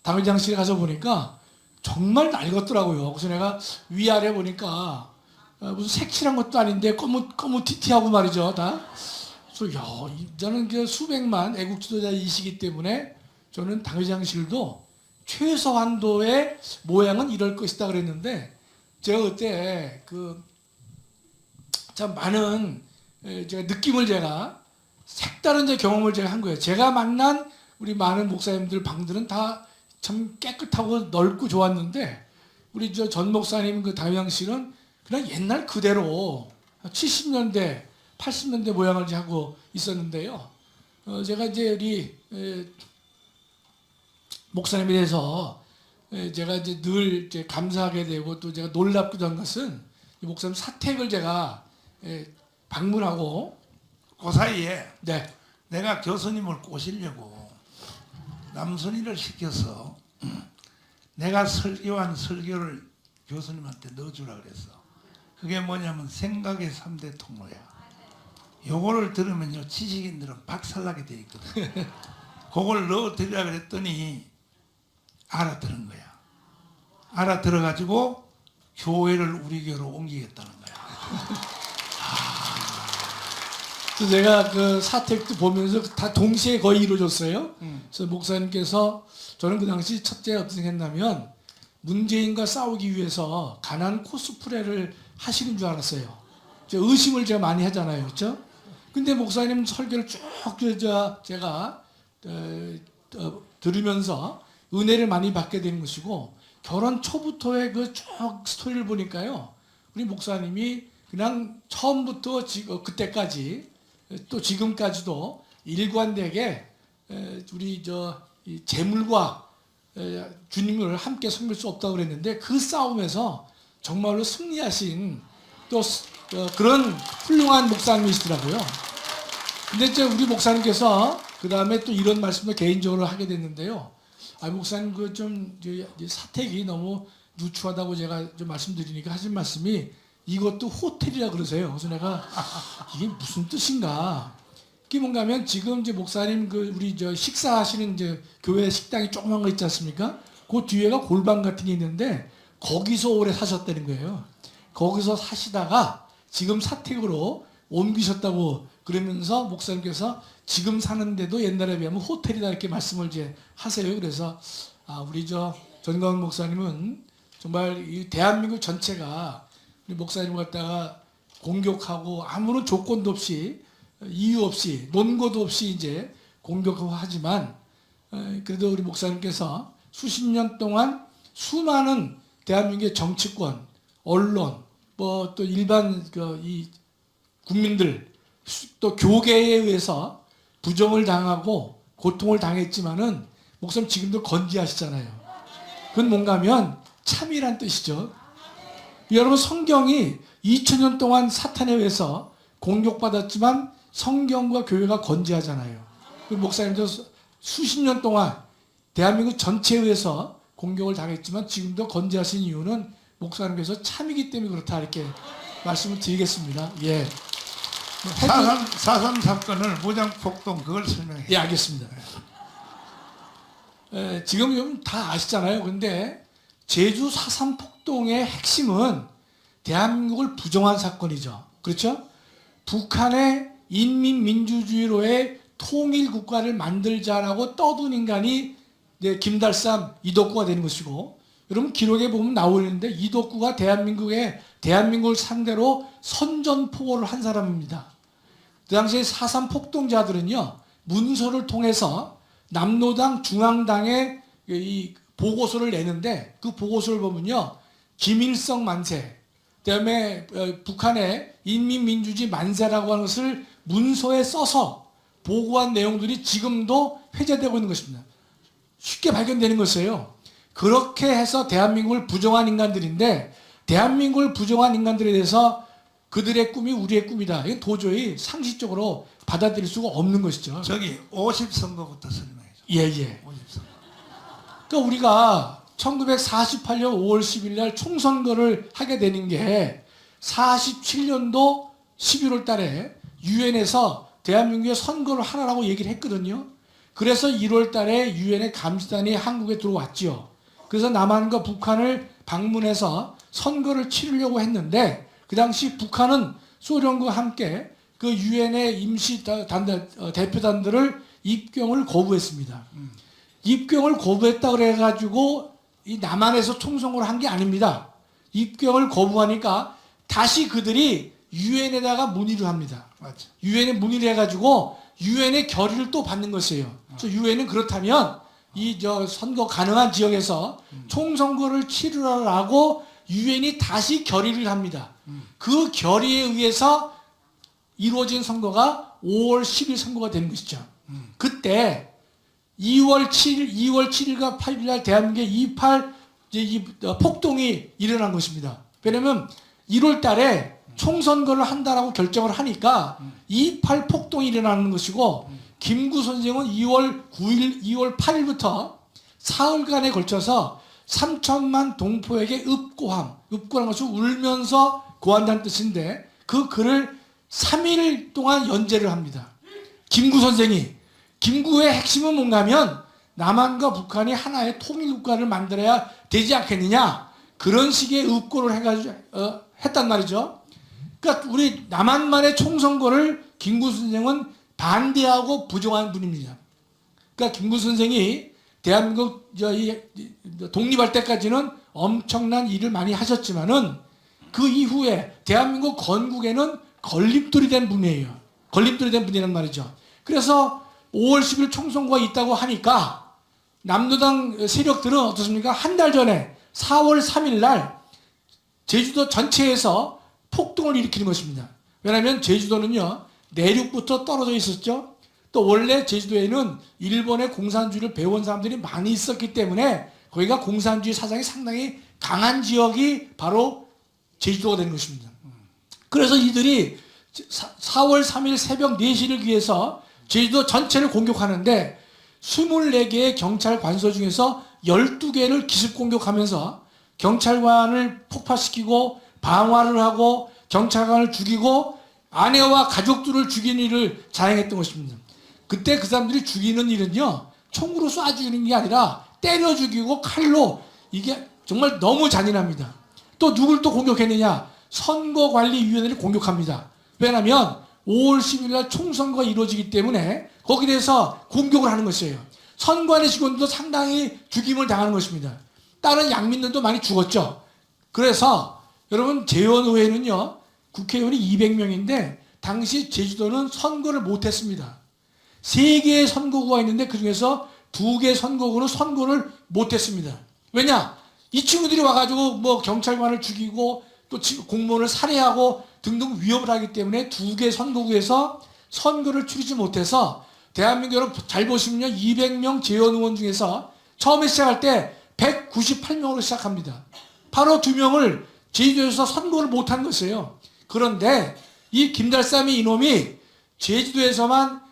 당회장실에 가서 보니까 정말 낡았더라고요. 그래서 내가 위아래 보니까 무슨 색칠한 것도 아닌데 거무튀튀하고 말이죠, 다. 그래서 저는 그 수백만 애국 지도자이시기 때문에 저는 당회장실도 최소한도의 모양은 이럴 것이다 그랬는데, 제가 그때 참 많은 제가 느낌을, 제가 색다른 경험을 제가 한 거예요. 제가 만난 우리 많은 목사님들 방들은 다 참 깨끗하고 넓고 좋았는데, 우리 전 목사님 그 당회장실은 그냥 옛날 그대로 70년대, 80년대 모양을 하고 있었는데요. 제가 이제 우리 목사님에 대해서 제가 이제 늘 이제 감사하게 되고, 또 제가 놀랍기도 한 것은 이 목사님 사택을 제가 방문하고, 그 사이에 네, 내가 교수님을 꼬시려고 남순이를 시켜서 내가 설교한 설교를 교수님한테 넣어주라 그랬어. 그게 뭐냐면 생각의 3대 통로야. 요거를 들으면요, 지식인들은 박살나게 돼 있거든. 그걸 넣어드리라 그랬더니 알아들은 거야. 알아들어가지고 교회를 우리 교로 옮기겠다는 거야. 그래서 제가 그 사택도 보면서 다 동시에 거의 이루어졌어요. 그래서 목사님께서, 저는 그 당시 첫째 어떻게 생각했냐면 문재인과 싸우기 위해서 가난 코스프레를 하시는 줄 알았어요. 의심을 제가 많이 하잖아요, 그렇죠? 근데 목사님 설교를 쭉 제가 들으면서 은혜를 많이 받게 되는 것이고, 결혼 초부터의 그 쭉 스토리를 보니까요, 우리 목사님이 그냥 처음부터 그때까지 또 지금까지도 일관되게 우리 이 재물과 주님을 함께 섬길 수 없다고 그랬는데, 그 싸움에서 정말로 승리하신 또 그런 훌륭한 목사님이시더라고요. 근데 이제 우리 목사님께서 그 다음에 또 이런 말씀을 개인적으로 하게 됐는데요. 목사님 사택이 너무 누추하다고 제가 좀 말씀드리니까 하신 말씀이, 이것도 호텔이라 그러세요. 그래서 내가 이게 무슨 뜻인가? 이게 뭔가 하면, 지금 이제 목사님 우리 식사하시는 교회 식당이 조그만 거 있지 않습니까? 그 뒤에가 골방 같은 게 있는데, 거기서 오래 사셨다는 거예요. 거기서 사시다가 지금 사택으로 옮기셨다고 그러면서 목사님께서 지금 사는데도 옛날에 비하면 호텔이다 이렇게 말씀을 이제 하세요. 그래서 우리 전광훈 목사님은 정말 이 대한민국 전체가 우리 목사님을 갖다가 공격하고, 아무런 조건도 없이, 이유 없이, 논거도 없이 이제 공격하고 하지만, 그래도 우리 목사님께서 수십 년 동안 수많은 대한민국의 정치권, 언론, 또 일반 이 국민들, 또 교계에 의해서 부정을 당하고 고통을 당했지만은, 목사님 지금도 건지하시잖아요. 그건 뭔가 하면 참이란 뜻이죠. 여러분, 성경이 2000년 동안 사탄에 의해서 공격받았지만 성경과 교회가 건지하잖아요. 목사님도 수십 년 동안 대한민국 전체에 의해서 공격을 당했지만 지금도 건지하신 이유는 목사님께서 참이기 때문에 그렇다, 이렇게 말씀을 드리겠습니다. 예. 4.3 사건을 무장폭동, 그걸 설명해. 예, 알겠습니다. 지금 다 아시잖아요. 근데 제주 4.3 폭동의 핵심은 대한민국을 부정한 사건이죠. 그렇죠? 북한의 인민민주주의로의 통일국가를 만들자라고 떠든 인간이 김달삼, 이덕구가 되는 것이고, 여러분 기록에 보면 나오는데, 이덕구가 대한민국을 상대로 선전포고를 한 사람입니다. 그 당시에 4.3 폭동자들은요, 문서를 통해서 남로당, 중앙당에 이 보고서를 내는데, 그 보고서를 보면요, 김일성 만세, 그다음에 북한의 인민민주주의 만세라고 하는 것을 문서에 써서 보고한 내용들이 지금도 회자되고 있는 것입니다. 쉽게 발견되는 것이에요. 그렇게 해서 대한민국을 부정한 인간들인데, 대한민국을 부정한 인간들에 대해서 그들의 꿈이 우리의 꿈이다, 이건 도저히 상식적으로 받아들일 수가 없는 것이죠. 50선거부터 설명해 줘. 예. 50선거. 그러니까 우리가 1948년 5월 10일 날 총선거를 하게 되는 게 47년도 11월 달에 유엔에서 대한민국에 선거를 하라고 얘기를 했거든요. 그래서 1월 달에 유엔의 감시단이 한국에 들어왔죠. 그래서 남한과 북한을 방문해서 선거를 치르려고 했는데 그 당시 북한은 소련과 함께 그 유엔의 임시 대표단들을 입경을 거부했습니다. 입경을 거부했다 그래가지고 이 남한에서 총선거를 한 게 아닙니다. 입경을 거부하니까 다시 그들이 유엔에다가 문의를 합니다. 맞죠. 유엔에 문의를 해가지고 유엔의 결의를 또 받는 것이에요. 그래서 유엔은 그렇다면 이 선거 가능한 지역에서 총선거를 치르라고 유엔이 다시 결의를 합니다. 그 결의에 의해서 이루어진 선거가 5월 10일 선거가 되는 것이죠. 그때 2월 7일과 8일 날 대한민국에 2.8 폭동이 일어난 것입니다. 왜냐하면 1월 달에 총선거를 한다라고 결정을 하니까 2.8 폭동이 일어나는 것이고 김구 선생은 2월 9일, 2월 8일부터 사흘간에 걸쳐서 3천만 동포에게 읍고함, 읍고라는 것은 울면서 고한다는 뜻인데 그 글을 3일 동안 연재를 합니다. 김구 선생이. 김구의 핵심은 뭔가 하면 남한과 북한이 하나의 통일국가를 만들어야 되지 않겠느냐, 그런 식의 읍고를 해가지고 했단 말이죠. 그러니까 우리 남한만의 총선거를 김구 선생은 반대하고 부정한 분입니다. 그러니까 김구 선생이 대한민국 독립할 때까지는 엄청난 일을 많이 하셨지만은 그 이후에 대한민국 건국에는 걸림돌이 된 분이에요. 걸림돌이 된 분이란 말이죠. 그래서 5월 10일 총선거가 있다고 하니까 남노당 세력들은 어떻습니까? 한 달 전에 4월 3일 날 제주도 전체에서 폭동을 일으키는 것입니다. 왜냐하면 제주도는요, 내륙부터 떨어져 있었죠. 또 원래 제주도에는 일본의 공산주의를 배운 사람들이 많이 있었기 때문에 거기가 공산주의 사상이 상당히 강한 지역이 바로 제주도가 된 것입니다. 그래서 이들이 4월 3일 새벽 4시를 위해서 제주도 전체를 공격하는데 24개의 경찰 관서 중에서 12개를 기습 공격하면서 경찰관을 폭파시키고 방화를 하고 경찰관을 죽이고 아내와 가족들을 죽이는 일을 자행했던 것입니다. 그때 그 사람들이 죽이는 일은요, 총으로 쏴 죽이는 게 아니라 때려 죽이고 칼로, 이게 정말 너무 잔인합니다. 또 누굴 또 공격했느냐? 선거관리위원회를 공격합니다. 왜냐하면 5월 10일 날 총선거가 이루어지기 때문에 거기에 대해서 공격을 하는 것이에요. 선관위 직원들도 상당히 죽임을 당하는 것입니다. 다른 양민들도 많이 죽었죠. 그래서 여러분, 재원의회는요, 국회의원이 200명인데 당시 제주도는 선거를 못했습니다. 3개의 선거구가 있는데 그중에서 2개 선거구는 선거를 못했습니다. 왜냐? 이 친구들이 와가지고 뭐 경찰관을 죽이고 또 공무원을 살해하고 등등 위협을 하기 때문에 2개 선거구에서 선거를 치르지 못해서, 대한민국 여러분 잘 보시면요, 200명 재원 의원 중에서 처음에 시작할 때 198명으로 시작합니다. 바로 2명을 제주도에서 선거를 못한 것이에요. 그런데 이 김달삼이 이놈이 제주도에서만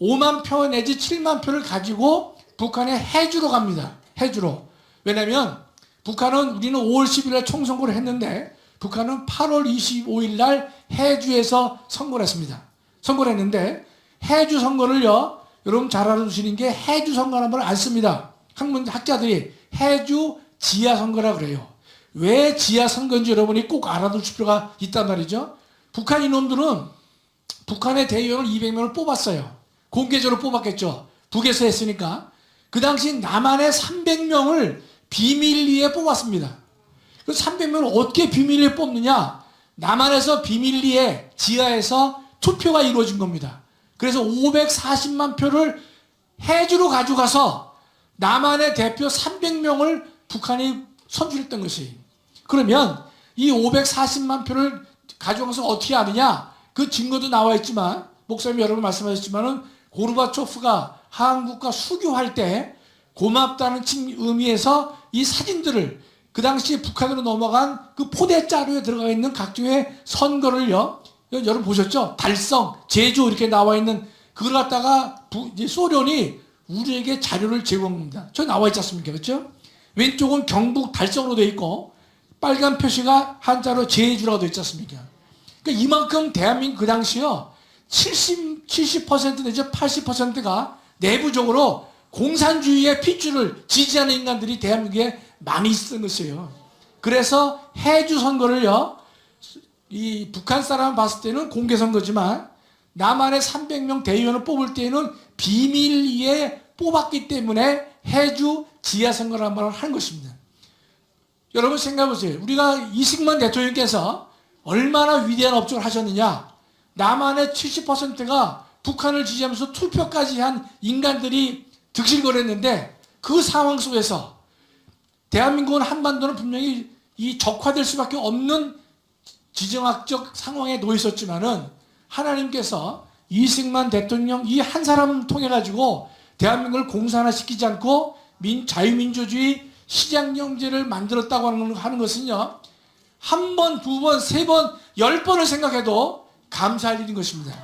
5만 표 내지 7만 표를 가지고 북한의 해주로 갑니다. 해주로. 왜냐면 북한은, 우리는 5월 10일 날 총선거를 했는데 북한은 8월 25일 날 해주에서 선거를 했습니다. 선거를 했는데 해주 선거를요, 여러분 잘 알아두시는 게 해주 선거라는 말 안 씁니다. 학자들이 해주 지하 선거라 그래요. 왜 지하 선거인지 여러분이 꼭 알아두실 필요가 있단 말이죠. 북한 이놈들은 북한의 대의원을 200명을 뽑았어요. 공개적으로 뽑았겠죠. 북에서 했으니까. 그 당시 남한의 300명을 비밀리에 뽑았습니다. 그 300명을 어떻게 비밀리에 뽑느냐? 남한에서 비밀리에 지하에서 투표가 이루어진 겁니다. 그래서 540만 표를 해주로 가져가서 남한의 대표 300명을 북한이 선출했던 것이. 그러면 이 540만 표를 가져가서 어떻게 하느냐? 그 증거도 나와 있지만, 목사님 여러 번 말씀하셨지만은 고르바초프가 한국과 수교할 때 고맙다는 의미에서 이 사진들을, 그 당시 북한으로 넘어간 그 포대 자루에 들어가 있는 각종의 선거를요, 여러분 보셨죠? 달성, 제주 이렇게 나와 있는 그걸 갖다가 소련이 우리에게 자료를 제공합니다. 저 나와 있지 않습니까? 그렇죠? 왼쪽은 경북 달성으로 되어 있고 빨간 표시가 한자로 제주라고 되어 있지 않습니까? 그러니까 이만큼 대한민국 그 당시요 70% 내지 80%가 내부적으로 공산주의의 핏줄을 지지하는 인간들이 대한민국에 많이 있었던 것이에요. 그래서 해주 선거를요, 이 북한 사람 봤을 때는 공개 선거지만 남한의 300명 대의원을 뽑을 때에는 비밀리에 뽑았기 때문에 해주 지하 선거를 한번 한 것입니다. 여러분 생각해 보세요. 우리가 이승만 대통령께서 얼마나 위대한 업적을 하셨느냐. 남한의 70%가 북한을 지지하면서 투표까지 한 인간들이 득실거렸는데 그 상황 속에서 대한민국은 한반도는 분명히 이 적화될 수밖에 없는 지정학적 상황에 놓여 있었지만은 하나님께서 이승만 대통령 이 한 사람 통해 가지고 대한민국을 공산화시키지 않고 자유민주주의 시장경제를 만들었다고 하는 것은요, 한 번, 두 번, 세 번, 10번을 생각해도 감사할 일인 것입니다.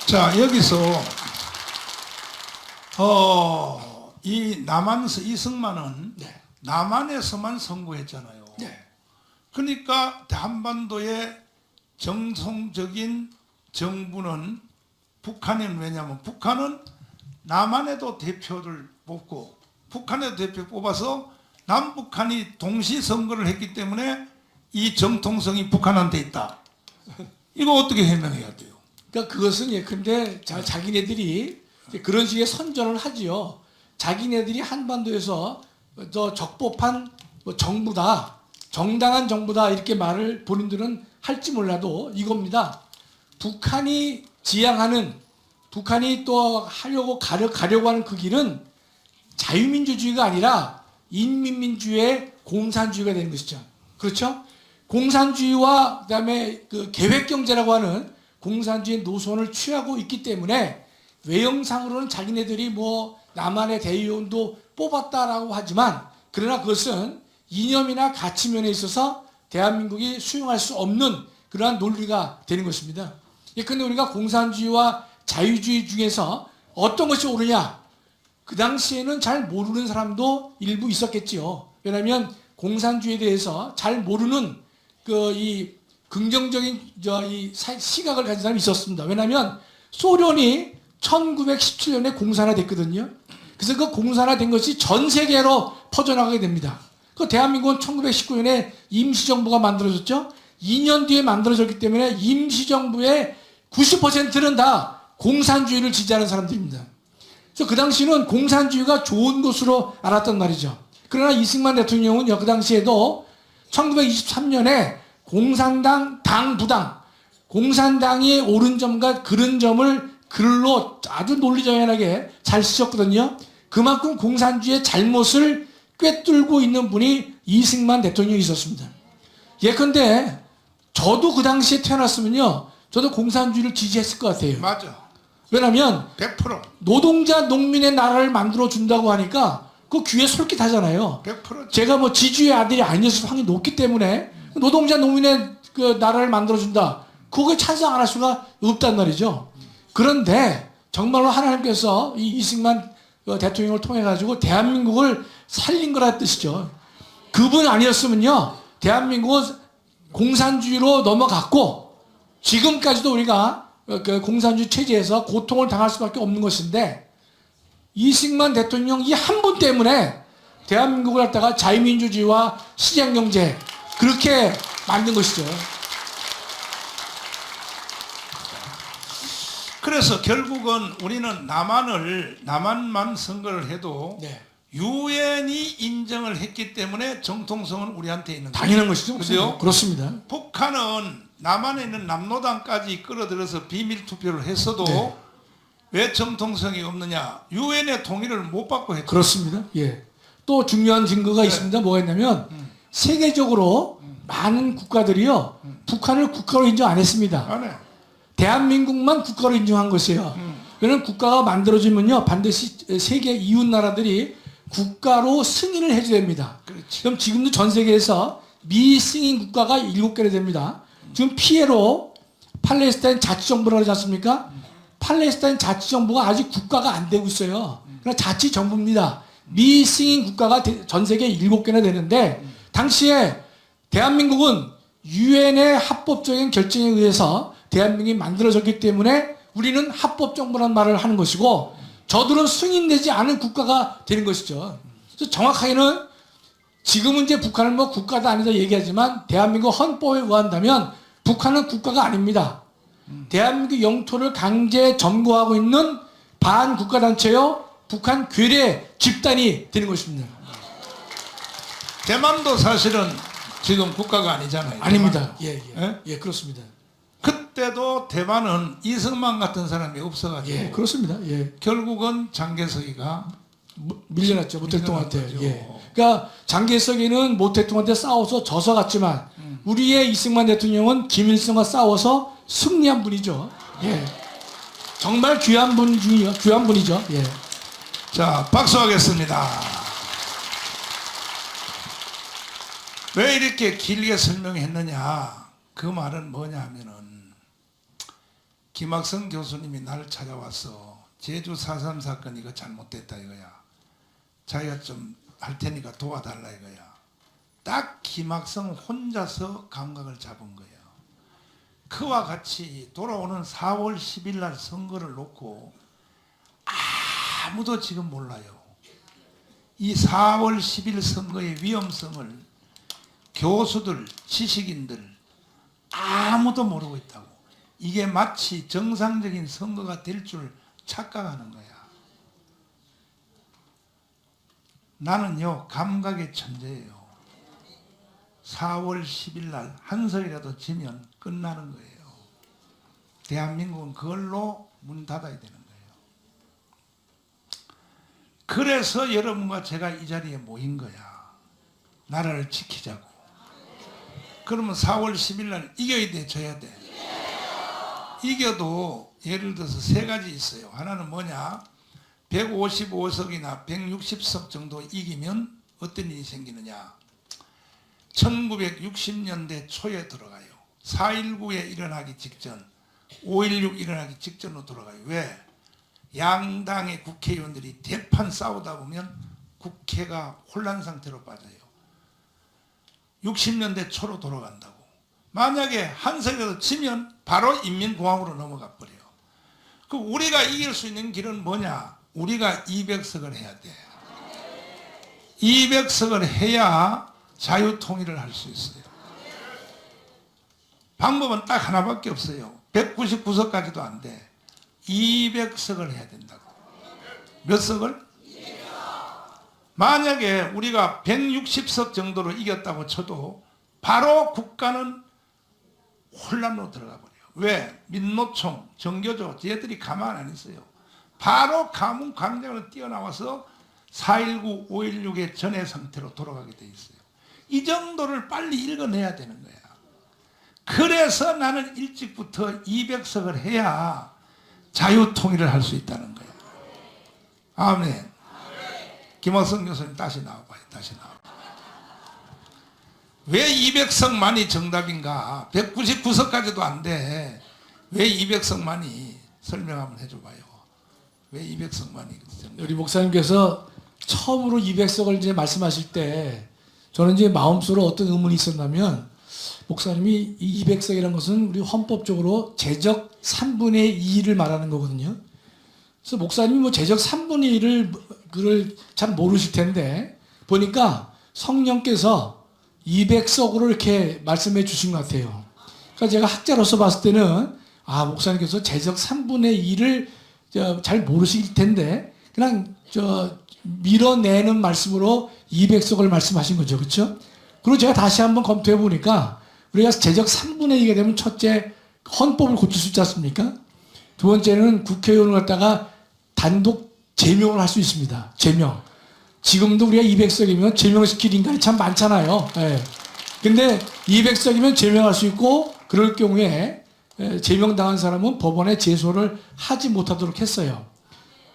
자, 여기서 이 남한에서 이승만은 네. 남한에서만 선거했잖아요. 네. 그러니까 한반도의 정통적인 정부는 북한은 왜냐하면 북한은 남한에도 대표를 뽑고 북한에도 대표 뽑아서 남북한이 동시 선거를 했기 때문에 이 정통성이 북한한테 있다. 이거 어떻게 해명해야 돼요? 그러니까 그것은 예컨대 자기네들이 그런 식의 선전을 하지요. 자기네들이 한반도에서 저 적법한 정부다, 정당한 정부다 이렇게 말을 본인들은 할지 몰라도 이겁니다. 북한이 지향하는, 북한이 또 가려고 하는 그 길은 자유민주주의가 아니라 인민민주의 공산주의가 되는 것이죠. 그렇죠? 공산주의와 그다음에 그 계획경제라고 하는 공산주의 노선을 취하고 있기 때문에 외형상으로는 자기네들이 뭐 남한의 대의원도 뽑았다라고 하지만 그러나 그것은 이념이나 가치면에 있어서 대한민국이 수용할 수 없는 그러한 논리가 되는 것입니다. 그런데 우리가 공산주의와 자유주의 중에서 어떤 것이 옳으냐? 그 당시에는 잘 모르는 사람도 일부 있었겠지요. 왜냐하면 공산주의에 대해서 잘 모르는 이 긍정적인 이 시각을 가진 사람이 있었습니다. 왜냐하면 소련이 1917년에 공산화됐거든요. 그래서 그 공산화된 것이 전 세계로 퍼져나가게 됩니다. 그 대한민국은 1919년에 임시정부가 만들어졌죠. 2년 뒤에 만들어졌기 때문에 임시정부의 90%는 다 공산주의를 지지하는 사람들입니다. 그래서 그 당시는 공산주의가 좋은 것으로 알았단 말이죠. 그러나 이승만 대통령은요, 그 당시에도 1923년에 공산당, 당부당, 공산당이 옳은 점과 그른 점을 글로 아주 논리정연하게 잘 쓰셨거든요. 그만큼 공산주의의 잘못을 꿰뚫고 있는 분이 이승만 대통령이 있었습니다. 예컨대 저도 그 당시에 태어났으면요, 저도 공산주의를 지지했을 것 같아요. 맞아. 왜냐하면 100%. 노동자 농민의 나라를 만들어 준다고 하니까 그 귀에 솔깃하잖아요. 100%. 제가 뭐 지주의 아들이 아니었을 확률이 높기 때문에 노동자 농민의 그 나라를 만들어 준다. 그거에 찬성 안 할 수가 없단 말이죠. 그런데 정말로 하나님께서 이 이승만 대통령을 통해 가지고 대한민국을 살린 거라 뜻이죠. 그분 아니었으면요, 대한민국은 공산주의로 넘어갔고 지금까지도 우리가 그 공산주의 체제에서 고통을 당할 수밖에 없는 것인데 이승만 대통령 이 한 분 때문에 대한민국을 갖다가 자유민주주의와 시장경제 그렇게 만든 것이죠. 그래서 결국은 우리는 남한만 선거를 해도 네. 유엔이 인정을 했기 때문에 정통성은 우리한테 있는 거죠. 당연한 것이죠. 그죠? 그렇습니다. 북한은 남한에 있는 남로당까지 끌어들여서 비밀 투표를 했어도 네. 왜 정통성이 없느냐? 유엔의 동의를 못 받고 했죠. 그렇습니다. 예. 또 중요한 증거가 네. 있습니다. 뭐가 있냐면 세계적으로 많은 국가들이요, 북한을 국가로 인정 안 했습니다. 안 해. 대한민국만 국가로 인정한 것이에요. 왜냐하면 국가가 만들어지면요, 반드시 세계 이웃 나라들이 국가로 승인을 해줘야 됩니다. 그렇지. 그럼 지금도 전 세계에서 미승인 국가가 7개나 됩니다. 지금 피에로 팔레스타인 자치정부라고 하지 않습니까? 팔레스타인 자치정부가 아직 국가가 안 되고 있어요. 그러나 자치정부입니다. 미승인 국가가 전 세계에 7개나 되는데 당시에 대한민국은 유엔의 합법적인 결정에 의해서 대한민국이 만들어졌기 때문에 우리는 합법정부라는 말을 하는 것이고 저들은 승인되지 않은 국가가 되는 것이죠. 그래서 정확하게는 지금은 이제 북한을 뭐 국가다 아니다 얘기하지만 대한민국 헌법에 의한다면 북한은 국가가 아닙니다. 대한민국 영토를 강제 점거하고 있는 반국가 단체요 북한 괴뢰 집단이 되는 것입니다. 대만도 사실은 지금 국가가 아니잖아요. 아닙니다. 예? 예, 그렇습니다. 그때도 대만은 이승만 같은 사람이 없어가지고 예, 그렇습니다. 예. 결국은 장개석이가 밀려났죠. 모택동한테. 밀려난 예. 거죠. 그러니까 장개석이는 모택동한테 싸워서 져서 갔지만 우리의 이승만 대통령은 김일성과 싸워서 승리한 분이죠. 예. 정말 귀한 분 중이요. 귀한 분이죠. 예. 자, 박수하겠습니다. 왜 이렇게 길게 설명했느냐? 그 말은 뭐냐 하면은 김학성 교수님이 나를 찾아와서 제주 4.3 사건 이거 잘못됐다 이거야. 자기가 좀 할 테니까 도와달라 이거야. 딱 김학성 혼자서 감각을 잡은 거야. 그와 같이 돌아오는 4월 10일 날 선거를 놓고 아무도 지금 몰라요. 이 4월 10일 선거의 위험성을 교수들, 지식인들 아무도 모르고 있다고. 이게 마치 정상적인 선거가 될 줄 착각하는 거야. 나는요 감각의 천재예요. 4월 10일 날 한 석이라도 지면 끝나는 거예요. 대한민국은 그걸로 문 닫아야 되는 거예요. 그래서 여러분과 제가 이 자리에 모인 거야. 나라를 지키자고. 그러면 4월 10일 날 이겨야 돼, 져야 돼? 이겨도 예를 들어서 세 가지 있어요. 하나는 뭐냐? 155석이나 160석 정도 이기면 어떤 일이 생기느냐? 1960년대 초에 들어가요. 4.19에 일어나기 직전, 5.16 일어나기 직전으로 들어가요. 왜? 양당의 국회의원들이 대판 싸우다 보면 국회가 혼란 상태로 빠져요. 60년대 초로 돌아간다고. 만약에 한 석이라도 치면 바로 인민공화국으로 넘어가 버려요. 그 우리가 이길 수 있는 길은 뭐냐? 우리가 200석을 해야 돼. 200석을 해야 자유통일을 할 수 있어요. 방법은 딱 하나밖에 없어요. 199석까지도 안 돼. 200석을 해야 된다고. 몇 석을? 만약에 우리가 160석 정도로 이겼다고 쳐도 바로 국가는 혼란으로 들어가 버려요. 왜? 민노총, 정교조, 쟤들이 가만 안 있어요. 바로 가문 광장으로 뛰어나와서 4.19, 5.16의 전의 상태로 돌아가게 돼 있어요. 이 정도를 빨리 읽어내야 되는 거야. 그래서 나는 일찍부터 200석을 해야 자유통일을 할 수 있다는 거야. 아멘. 김학성 교수님 다시 나와봐요. 다시 나와봐요. 왜 200석만이 정답인가? 199석까지도 안 돼. 왜 200석만이 설명 한번 해줘봐요. 왜 200석만이 정답? 우리 목사님께서 처음으로 200석을 이제 말씀하실 때 저는 이제 마음속으로 어떤 의문이 있었냐면 목사님이 이 200석이라는 것은 우리 헌법적으로 제적 3분의 2를 말하는 거거든요. 그래서 목사님이 뭐 제적 3분의 1을 그걸 잘 모르실 텐데 보니까 성령께서 200석으로 이렇게 말씀해 주신 것 같아요. 그러니까 제가 학자로서 봤을 때는 아 목사님께서 제적 3분의 2를 잘 모르실 텐데 그냥 밀어내는 말씀으로 200석을 말씀하신 거죠. 그렇죠? 그리고 제가 다시 한번 검토해 보니까 우리가 제적 3분의 2가 되면 첫째 헌법을 고칠 수 있지 않습니까? 두 번째는 국회의원을 갖다가 단독 제명을 할 수 있습니다. 제명. 지금도 우리가 200석이면 제명시킬 인간이 참 많잖아요. 예. 근데 200석이면 제명할 수 있고 그럴 경우에 제명당한 사람은 법원에 제소를 하지 못하도록 했어요.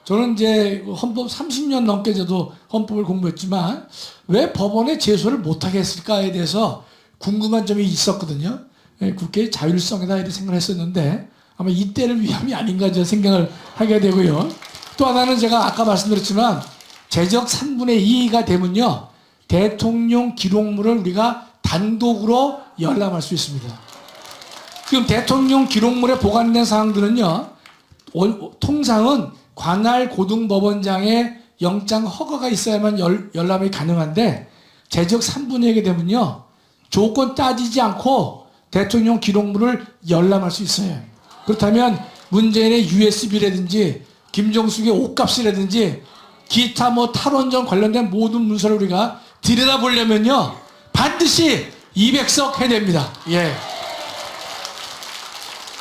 저는 이제 헌법 30년 넘게 저도 헌법을 공부했지만 왜 법원에 제소를 못하게 했을까에 대해서 궁금한 점이 있었거든요. 국회의 자율성이다 이렇게 생각을 했었는데 아마 이때를 위함이 아닌가 저 생각을 하게 되고요. 또 하나는 제가 아까 말씀드렸지만 제적 3분의 2가 되면요. 대통령 기록물을 우리가 단독으로 열람할 수 있습니다. 그럼 대통령 기록물에 보관된 사항들은요. 통상은 관할 고등법원장의 영장 허가가 있어야만 열람이 가능한데 제적 3분의 1이 되면요 조건 따지지 않고 대통령 기록물을 열람할 수 있어요. 그렇다면 문재인의 USB라든지 김정숙의 옷값이라든지 기타 뭐 탈원전 관련된 모든 문서를 우리가 들여다보려면요 반드시 200석 해냅니다. 예.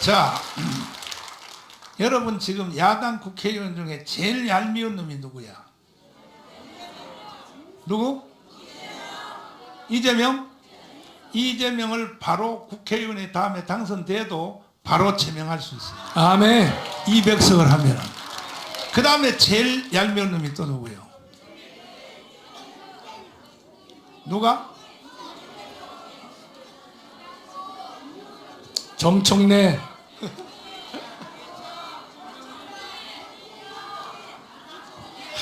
자, 여러분 지금 야당 국회의원 중에 제일 얄미운 놈이 누구야? 누구? 이재명? 이재명을 바로 국회의원이 다음에 당선돼도 바로 제명할 수 있어요. 아멘. 200석을 하면. 그 다음에 제일 얄미운 놈이 또 누구예요? 누가? 정청래.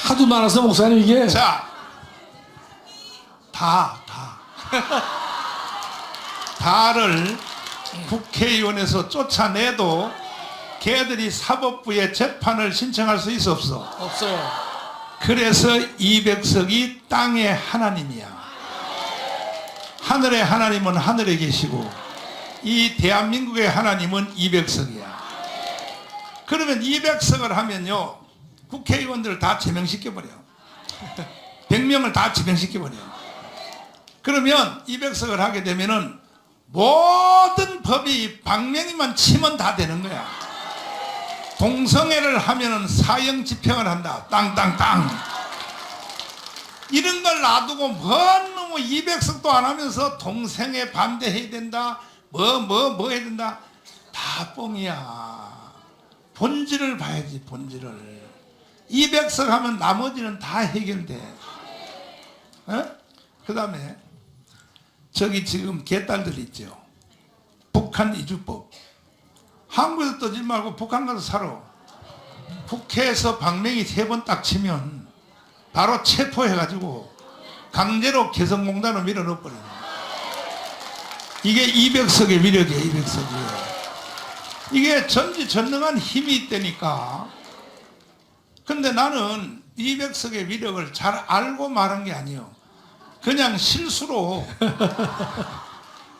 하도 많아서 목사님 이게 자, 다를 국회의원에서 쫓아내도 걔들이 사법부에 재판을 신청할 수 있어 없어? 없어요. 그래서 200석이 땅의 하나님이야. 하늘의 하나님은 하늘에 계시고 이 대한민국의 하나님은 200석이야. 그러면 200석을 하면요 국회의원들을 다 제명시켜버려. 100명을 다 제명시켜버려. 그러면 200석을 하게 되면은 모든 법이 방명이만 치면 다 되는 거야. 동성애를 하면은 사형 집행을 한다. 땅땅땅. 이런 걸 놔두고 뭐 200석도 안 하면서 동성애 반대해야 된다. 뭐 해야 된다. 다 뻥이야. 본질을 봐야지, 본질을. 200석 하면 나머지는 다 해결돼. 그 다음에 저기 지금 개딸들 있죠. 북한 이주법. 한국에서 떠지 말고 북한 가서 살아. 국회에서 방명이 3번 딱 치면 바로 체포해가지고 강제로 개성공단으로 밀어넣어버리는 거야. 이게 200석의 위력이에요. 200석이. 이게 전지전능한 힘이 있다니까. 근데 나는 200석의 위력을 잘 알고 말한 게 아니에요. 그냥 실수로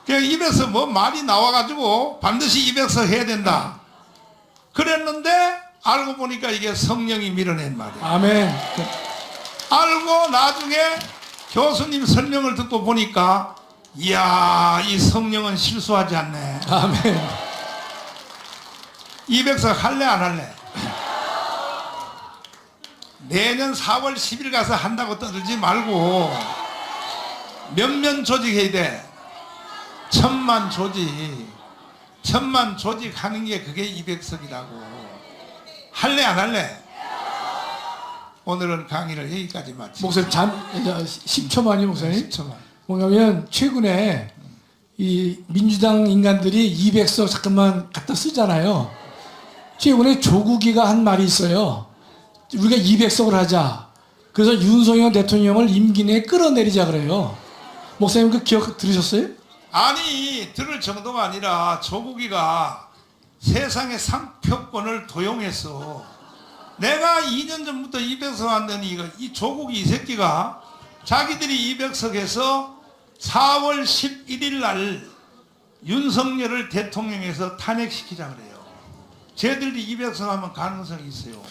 그냥 입에서 뭐 말이 나와가지고 반드시 200석 해야 된다 그랬는데 알고 보니까 이게 성령이 밀어낸 말이에요. 아멘. 알고 나중에 교수님 설명을 듣고 보니까 이야 이 성령은 실수하지 않네. 아멘. 200석 할래 안 할래? 내년 4월 10일 가서 한다고 떠들지 말고 몇몇 조직해야 돼? 1000만 조직. 1000만 조직 하는 게 그게 200석이라고. 할래 안 할래? 오늘은 강의를 여기까지 마치. 목사님 10초만요 목사님. 10초만. 뭐냐면 최근에 이 민주당 인간들이 200석 잠깐만 갖다 쓰잖아요. 최근에 조국이가 한 말이 있어요. 우리가 200석을 하자. 그래서 윤석열 대통령을 임기 내에 끌어내리자 그래요. 목사님 그 기억 들으셨어요? 아니 들을 정도가 아니라 조국이가 세상의 상표권을 도용했어. 내가 2년 전부터 200석 한다니 이 조국이 이 새끼가 자기들이 200석 해서 4월 11일 날 윤석열을 대통령에서 탄핵시키자 그래요. 쟤들이 200석 하면 가능성이 있어요.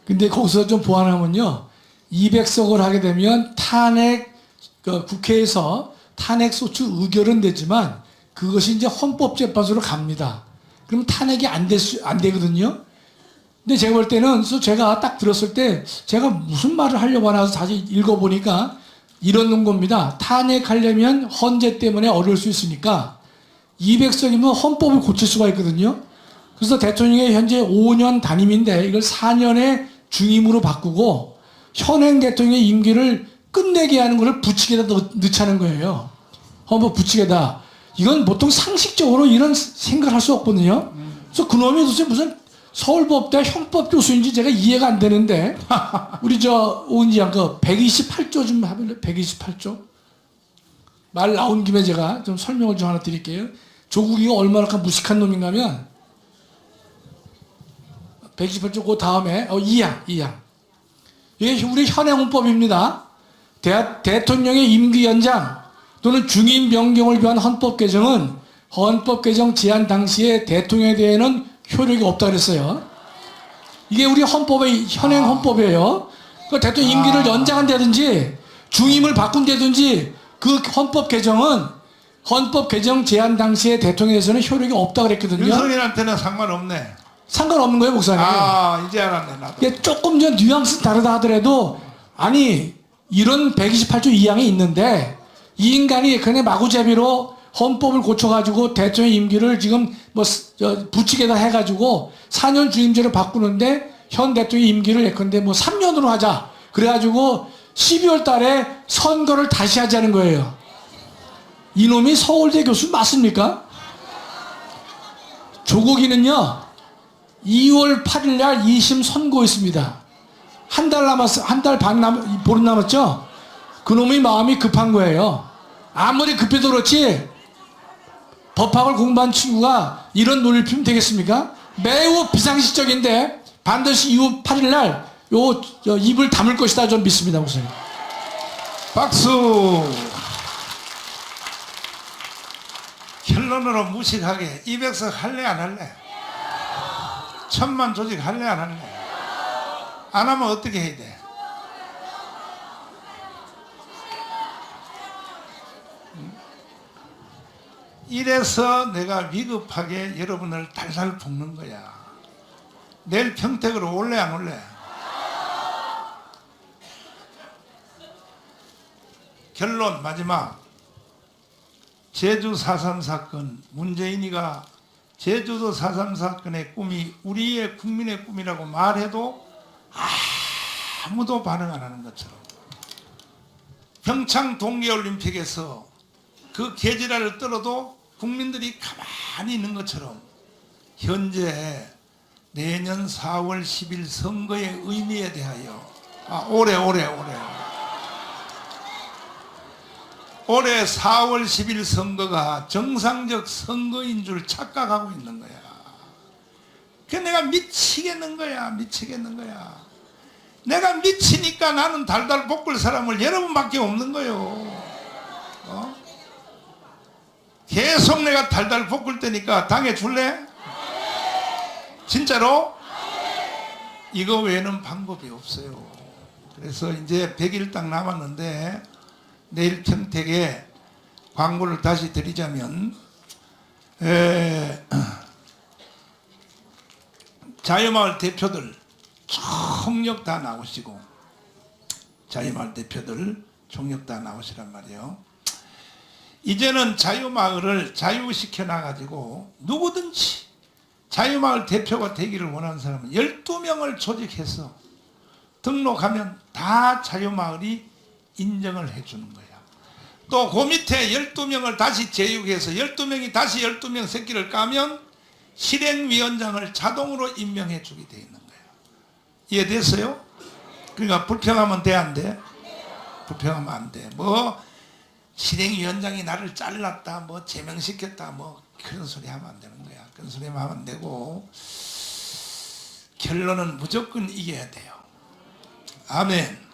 근데 거기서 좀 보완하면요. 200석을 하게 되면 국회에서 탄핵소추 의결은 되지만 그것이 이제 헌법재판소로 갑니다. 그럼 탄핵이 안 되거든요. 근데 제가 볼 때는 제가 딱 들었을 때 제가 무슨 말을 하려고 하나 해서 다시 읽어보니까 이런 겁니다. 탄핵하려면 헌재 때문에 어려울 수 있으니까 200석이면 헌법을 고칠 수가 있거든요. 그래서 대통령이 현재 5년 단임인데 이걸 4년의 중임으로 바꾸고 현행 대통령의 임기를 끝내게 하는 것을 부칙에다 넣자는 거예요. 헌법 부칙에다. 이건 보통 상식적으로 이런 생각을 할 수 없거든요. 그래서 그놈이 도대체 무슨 서울법대 형법 교수인지 제가 이해가 안 되는데 우리 오은지 양 128조 좀 하면 128조? 말 나온 김에 제가 좀 설명을 좀 하나 드릴게요. 조국이가 얼마나 무식한 놈인가 하면 128조 그 다음에 2항. 이게 우리 현행 헌법입니다. 대통령의 임기 연장 또는 중임 변경을 위한 헌법 개정은 헌법 개정 제안 당시에 대통령에 대해는 효력이 없다 그랬어요. 이게 우리 헌법의 현행 헌법이에요. 그 대통령 임기를 연장한다든지 중임을 바꾼다든지 그 헌법 개정은 헌법 개정 제안 당시에 대통령에 대해서는 효력이 없다 그랬거든요. 윤석열한테는 상관없네. 상관없는 거예요, 목사님. 이제 알았네 나도. 이게 조금 전 뉘앙스 다르다 하더라도 아니 이런 128조 2항이 있는데 이 인간이 그냥 마구잡이로 헌법을 고쳐가지고 대통령 임기를 지금 뭐 부칙에다 해가지고 4년 주임제로 바꾸는데 현 대통령 임기를 예컨대 뭐 3년으로 하자. 그래가지고 12월 달에 선거를 다시 하자는 거예요. 이놈이 서울대 교수 맞습니까? 조국이는요 2월 8일 날 2심 선고했습니다. 한 달 남았어. 한 달 반 보름 남았죠? 그놈의 마음이 급한 거예요. 아무리 급해도 그렇지 법학을 공부한 친구가 이런 논리를 피우면 되겠습니까? 매우 비상식적인데 반드시 이후 8일 날 입을 다물 것이다 좀 믿습니다, 목사님. 박수. 결론으로 무식하게 200석 할래 안 할래? 1000만 조직 할래 안 할래? 안 하면 어떻게 해야 돼? 이래서 내가 위급하게 여러분을 달달 볶는 거야. 내일 평택으로 올래 안 올래? 결론 마지막. 제주 4.3 사건, 문재인이가 제주도 4.3 사건의 꿈이 우리의 국민의 꿈이라고 말해도 아무도 반응 안 하는 것처럼, 평창 동계올림픽에서 그 계지라를 떨어도 국민들이 가만히 있는 것처럼 현재 내년 4월 10일 선거의 의미에 대하여 올해 4월 10일 선거가 정상적 선거인 줄 착각하고 있는 거야. 그 내가 미치겠는 거야. 내가 미치니까 나는 달달 볶을 사람을 여러분밖에 없는 거요. 계속 내가 달달 볶을 테니까 당해줄래? 진짜로? 이거 외에는 방법이 없어요. 그래서 이제 100일 딱 남았는데 내일 평택에 광고를 다시 드리자면 자유마을 대표들 총력 다 나오시고, 자유마을 대표들 총력 다 나오시란 말이에요. 이제는 자유마을을 자유시켜 놔가지고 누구든지 자유마을 대표가 되기를 원하는 사람은 12명을 조직해서 등록하면 다 자유마을이 인정을 해주는 거야. 또 그 밑에 12명을 다시 제육해서 12명이 다시 12명 새끼를 까면 실행위원장을 자동으로 임명해 주게 돼 있는 거야. 이해됐어요? 그러니까 불평하면 돼, 안 돼? 불평하면 안 돼. 뭐 실행위원장이 나를 잘랐다, 뭐 제명시켰다, 뭐 그런 소리 하면 안 되는 거야. 그런 소리 하면 안 되고, 결론은 무조건 이겨야 돼요. 아멘.